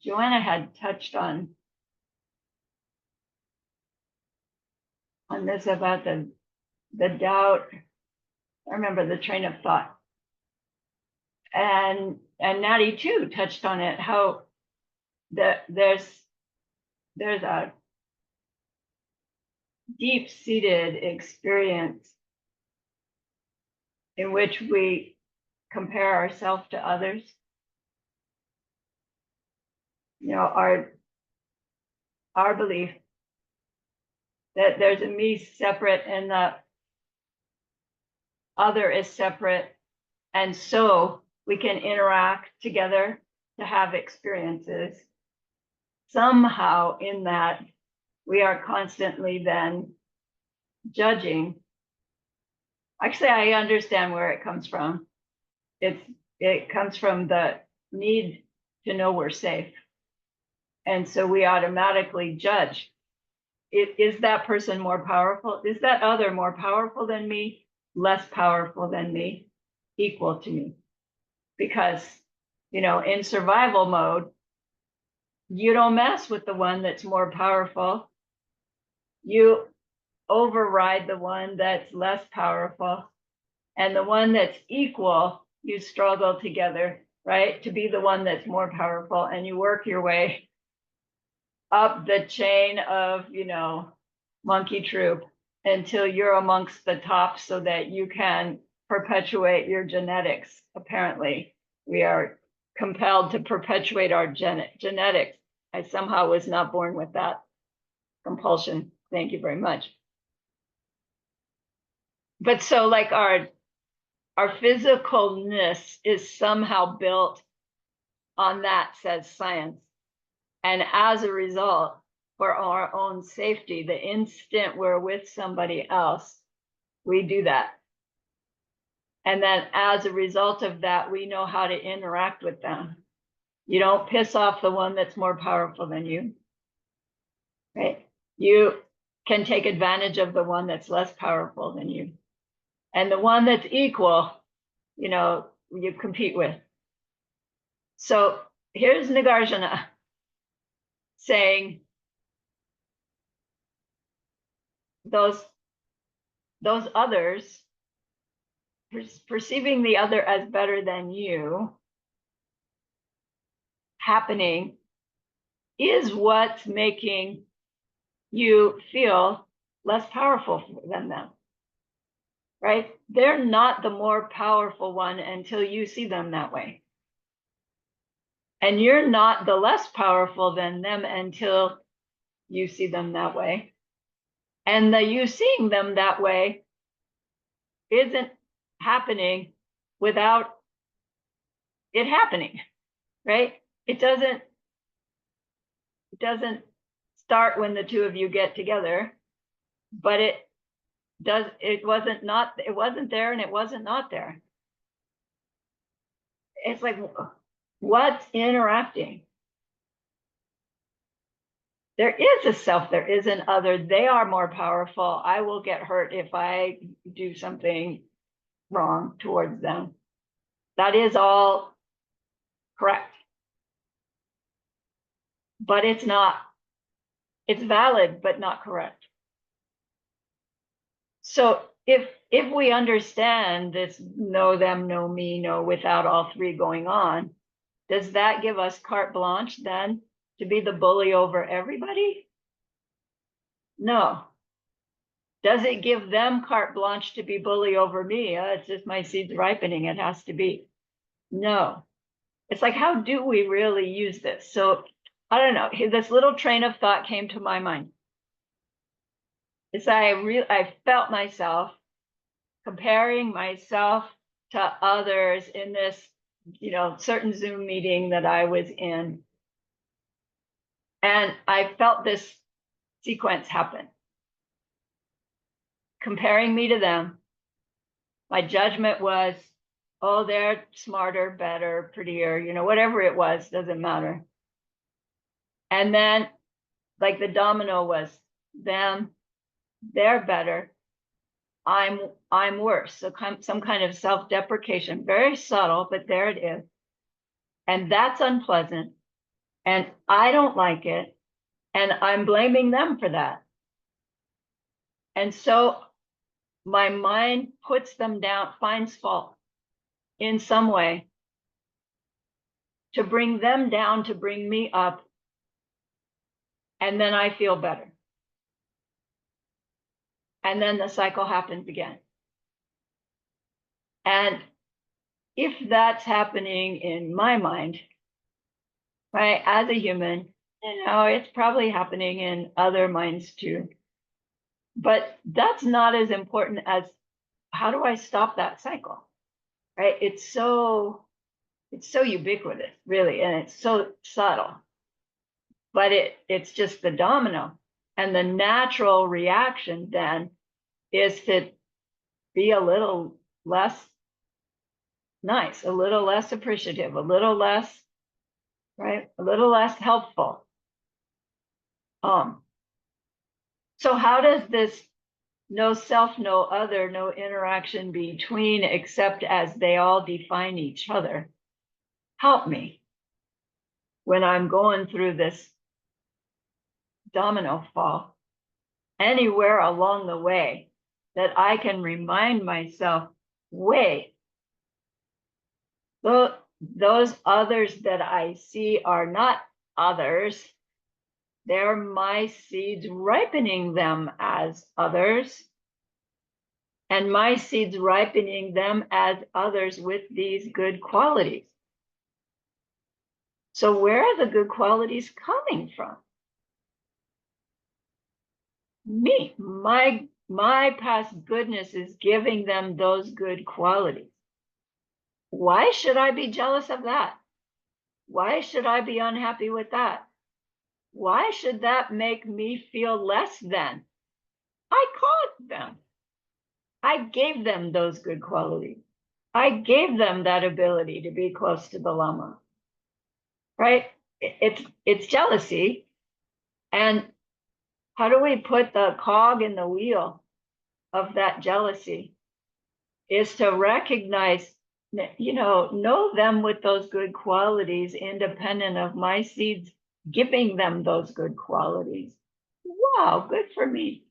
Joanna had touched on this about the doubt. I remember the train of thought. And Natty too touched on it, how there's a deep-seated experience in which we compare ourselves to others. You know, our belief that there's a me separate and the other is separate, and so we can interact together to have experiences. Somehow in that we are constantly then judging. Actually, I understand where it comes from. It comes from the need to know we're safe. And so we automatically judge. Is that person more powerful? Is that other more powerful than me? Less powerful than me? Equal to me? Because, you know, in survival mode, you don't mess with the one that's more powerful. You override the one that's less powerful. And the one that's equal, you struggle together, right? To be the one that's more powerful, and you work your way up the chain of, you know, monkey troop until you're amongst the top so that you can perpetuate your genetics. Apparently, we are compelled to perpetuate our genetics. I somehow was not born with that compulsion. Thank you very much. But so like our physicalness is somehow built on that, says science. And as a result, for our own safety, the instant we're with somebody else, we do that. And then as a result of that, we know how to interact with them. You don't piss off the one that's more powerful than you, right? You can take advantage of the one that's less powerful than you. And the one that's equal, you compete with. So here's Nagarjuna saying those others, perceiving the other as better than you, happening is what's making you feel less powerful than them, right? They're not the more powerful one until you see them that way. And you're not the less powerful than them until you see them that way. And the you seeing them that way isn't happening without it happening, right? It doesn't start when the two of you get together, but it wasn't there and it wasn't not there. It's like, what's interacting? There is a self, there is an other. They are more powerful. I will get hurt if I do something wrong towards them. That is all correct. But it's not. It's valid, but not correct. So if we understand this know them, know me, know without all three going on, does that give us carte blanche then to be the bully over everybody? No. Does it give them carte blanche to be bully over me? It's just my seed's ripening, it has to be. No. It's like, how do we really use this? So I don't know, this little train of thought came to my mind. It's I felt myself comparing myself to others in this, certain Zoom meeting that I was in. And I felt this sequence happen. Comparing me to them. My judgment was, oh, they're smarter, better, prettier, whatever it was, doesn't matter. And then like the domino was them, they're better, I'm worse. So some kind of self-deprecation, very subtle, but there it is. And that's unpleasant. And I don't like it. And I'm blaming them for that. And so my mind puts them down, finds fault in some way to bring them down, to bring me up. And then I feel better. And then the cycle happens again. And if that's happening in my mind, right, as a human, it's probably happening in other minds too. But that's not as important as how do I stop that cycle, right? It's so ubiquitous, really, and it's so subtle. But it's just the domino. And the natural reaction then is to be a little less nice, a little less appreciative, a little less, right? A little less helpful. So how does this no self, no other, no interaction between, except as they all define each other, help me when I'm going through this domino fall anywhere along the way, that I can remind myself, wait, those others that I see are not others. They're my seeds ripening them as others. And my seeds ripening them as others with these good qualities. So where are the good qualities coming from? Me, my past goodness is giving them those good qualities. Why should I be jealous of that? Why should I be unhappy with that? Why should that make me feel less than? I caused them. I gave them those good qualities. I gave them that ability to be close to the Lama, right? It's jealousy. And how do we put the cog in the wheel of that jealousy? Is to recognize, know them with those good qualities, independent of my seeds giving them those good qualities. Wow, good for me.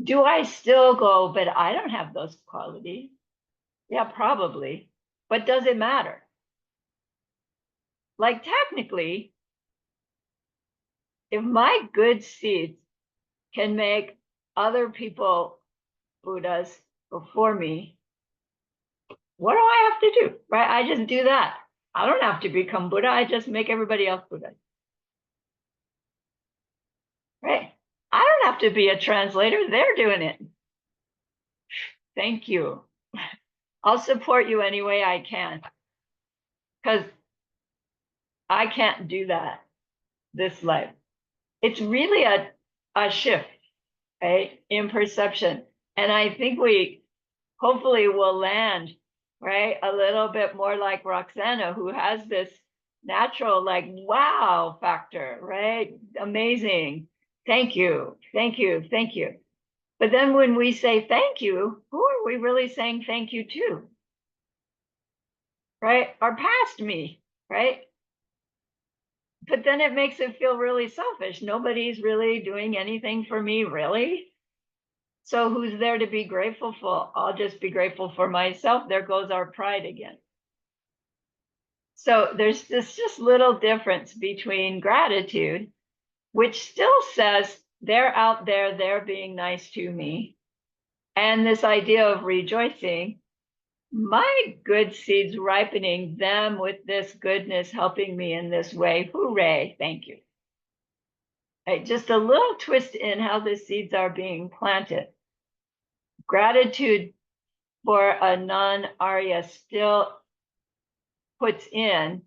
Do I still go, but I don't have those qualities? Yeah, probably. But does it matter? Like, technically, if my good seeds can make other people Buddhas before me, what do I have to do? Right? I just do that. I don't have to become Buddha. I just make everybody else Buddha. Right? I don't have to be a translator. They're doing it. Thank you. I'll support you any way I can, because I can't do that this life. It's really a shift, right, in perception. And I think we hopefully will land, right, a little bit more like Roxana, who has this natural, like, wow factor, right? Amazing. Thank you. Thank you. Thank you. But then when we say thank you, who are we really saying thank you to? Right? Our past me, right? But then it makes it feel really selfish. Nobody's really doing anything for me, really. So who's there to be grateful for? I'll just be grateful for myself. There goes our pride again. So there's this just little difference between gratitude, which still says they're out there, they're being nice to me, and this idea of rejoicing, my good seeds ripening, them with this goodness helping me in this way. Hooray, thank you. Right, just a little twist in how the seeds are being planted. Gratitude for a non-Arya still puts in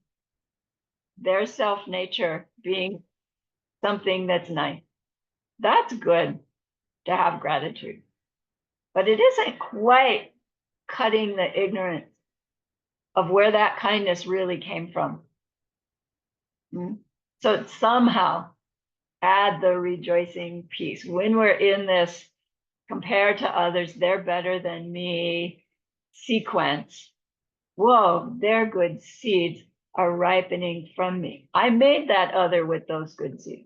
their self-nature being something that's nice. That's good to have gratitude. But it isn't quite cutting the ignorance of where that kindness really came from. So somehow add the rejoicing piece. When we're in this compare to others, they're better than me sequence, whoa, their good seeds are ripening from me. I made that other with those good seeds.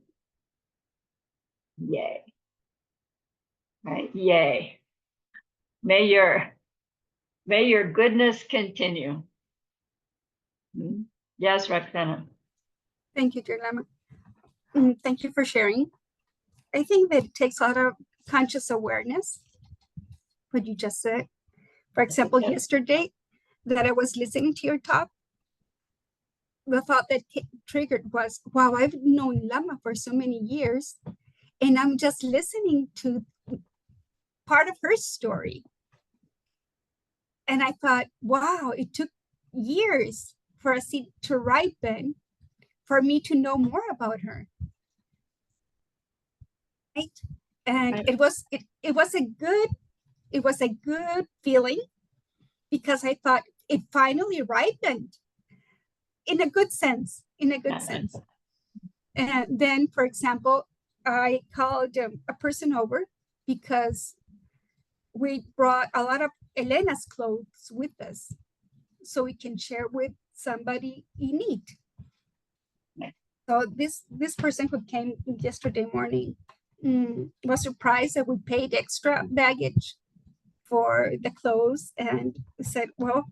Yay. Right? Yay. May your goodness continue. Yes, Roxana. Thank you, dear Lama. Thank you for sharing. I think that it takes a lot of conscious awareness, what you just said. For example, yesterday that I was listening to your talk, the thought that triggered was, wow, I've known Lama for so many years, and I'm just listening to part of her story. And I thought, wow, it took years for a seed to ripen for me to know more about her. Right? And it was a good feeling, because I thought it finally ripened in a good sense, And then, for example, I called a person over because we brought a lot of Elena's clothes with us so we can share with somebody in need. So this person who came yesterday morning was surprised that we paid extra baggage for the clothes, and said, well,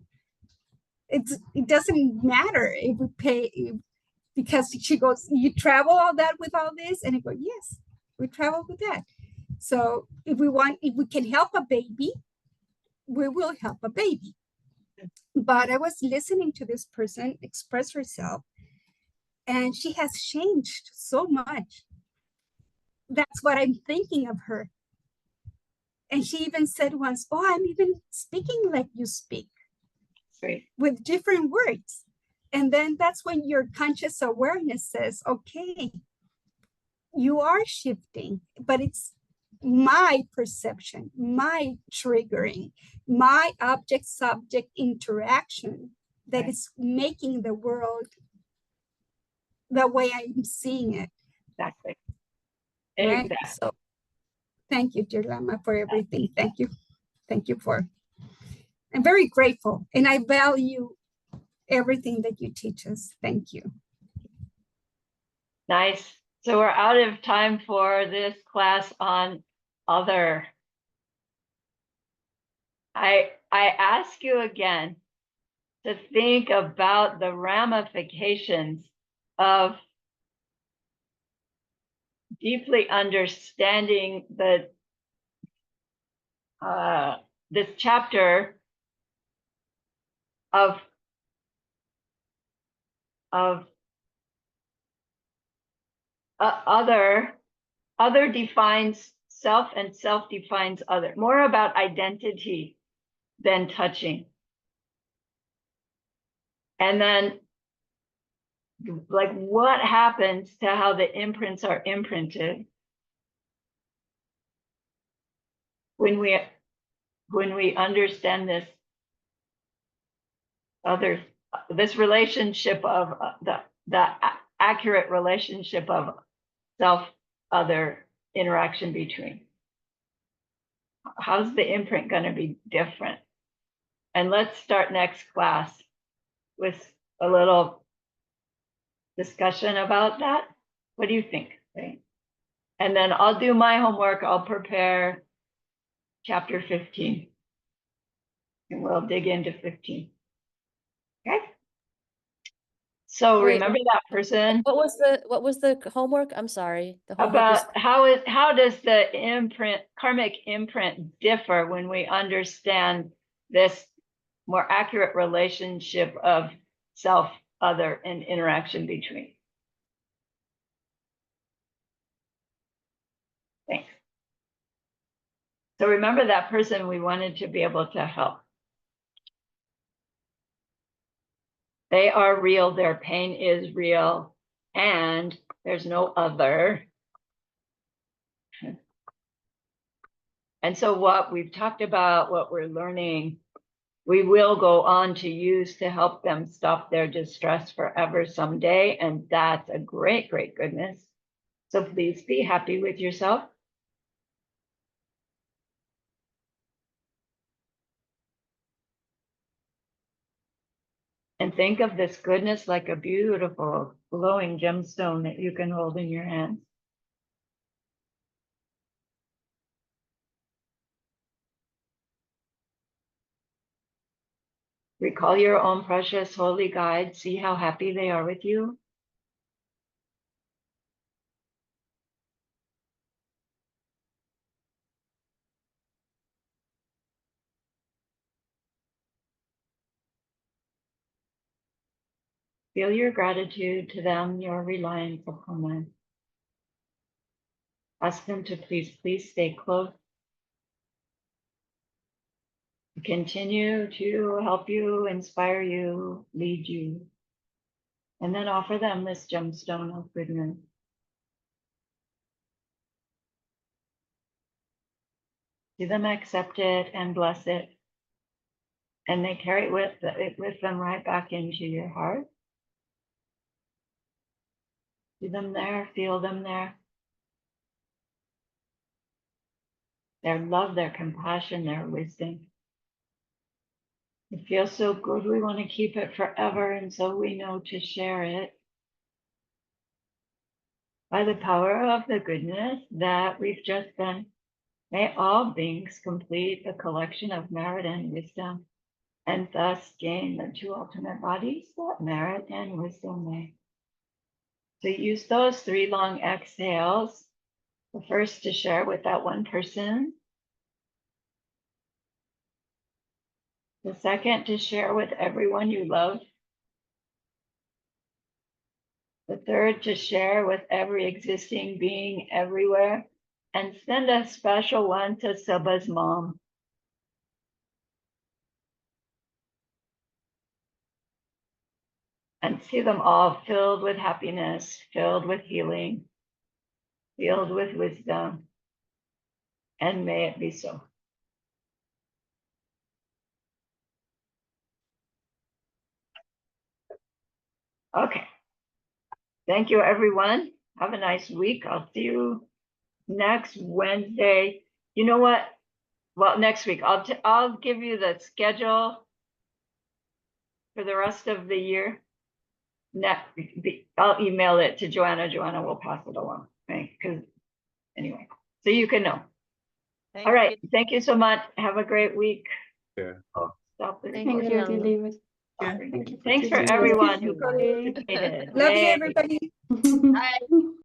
it doesn't matter if we pay, because she goes, you travel all that with all this? And I go, yes, we travel with that. So if we can help a baby, we will help a baby. But I was listening to this person express herself, and she has changed so much. That's what I'm thinking of her. And she even said once, oh, I'm even speaking like you speak. Right. With different words. And then that's when your conscious awareness says, okay, you are shifting, but it's my perception, my triggering, my object-subject interaction that is making the world the way I'm seeing it. Exactly. Right? Exactly. So thank you, dear Lama, for everything. Thank you. Thank you for, I'm very grateful and I value everything that you teach us. Thank you. Nice. So we're out of time for this class on other. I ask you again to think about the ramifications of deeply understanding the this chapter of other. Other defines self and self defines other. More about identity than touching. And then like what happens to how the imprints are imprinted when we understand this other, this relationship of the accurate relationship of self other interaction between. How's the imprint going to be different? And let's start next class with a little discussion about that. What do you think? Right? And then I'll do my homework. I'll prepare chapter 15 and we'll dig into 15. Okay. So Wait, remember that person what was the homework? I'm sorry. The homework is about how does the imprint, karmic imprint differ when we understand this more accurate relationship of self, other, and interaction between. Thanks. So remember that person we wanted to be able to help. They are real, their pain is real, and there's no other. And so what we've talked about, what we're learning, we will go on to use to help them stop their distress forever someday. And that's a great, great goodness. So please be happy with yourself. And think of this goodness like a beautiful glowing gemstone that you can hold in your hands. Recall your own precious holy guide. See how happy they are with you. Feel your gratitude to them, your reliance upon them. Ask them to please stay close. Continue to help you, inspire you, lead you. And then offer them this gemstone of goodness. See them accept it and bless it. And they carry it with them right back into your heart. See them there, feel them there. Their love, their compassion, their wisdom. It feels so good. We want to keep it forever. And so we know to share it by the power of the goodness that we've just been. May all beings complete the collection of merit and wisdom, and thus gain the two ultimate bodies that merit and wisdom may. So use those 3 long exhales. The first to share with that one person. The second to share with everyone you love. The third to share with every existing being everywhere. And send a special one to Saba's mom. And see them all filled with happiness, filled with healing, filled with wisdom. and may it be so. Okay. Thank you, everyone. Have a nice week. I'll see you next Wednesday. You know what? Well, next week, I'll give you the schedule for the rest of the year. I'll email it to Joanna. Joanna will pass it along. Okay, because anyway, so you can know. Thank All right. you. Thank you so much. Have a great week. Yeah. Stop the Thank Thank recording. you, Lama. Lily. Yeah. Thank you. Thanks for teaching us. everyone you. who participated. Love you, Yay. everybody. Bye.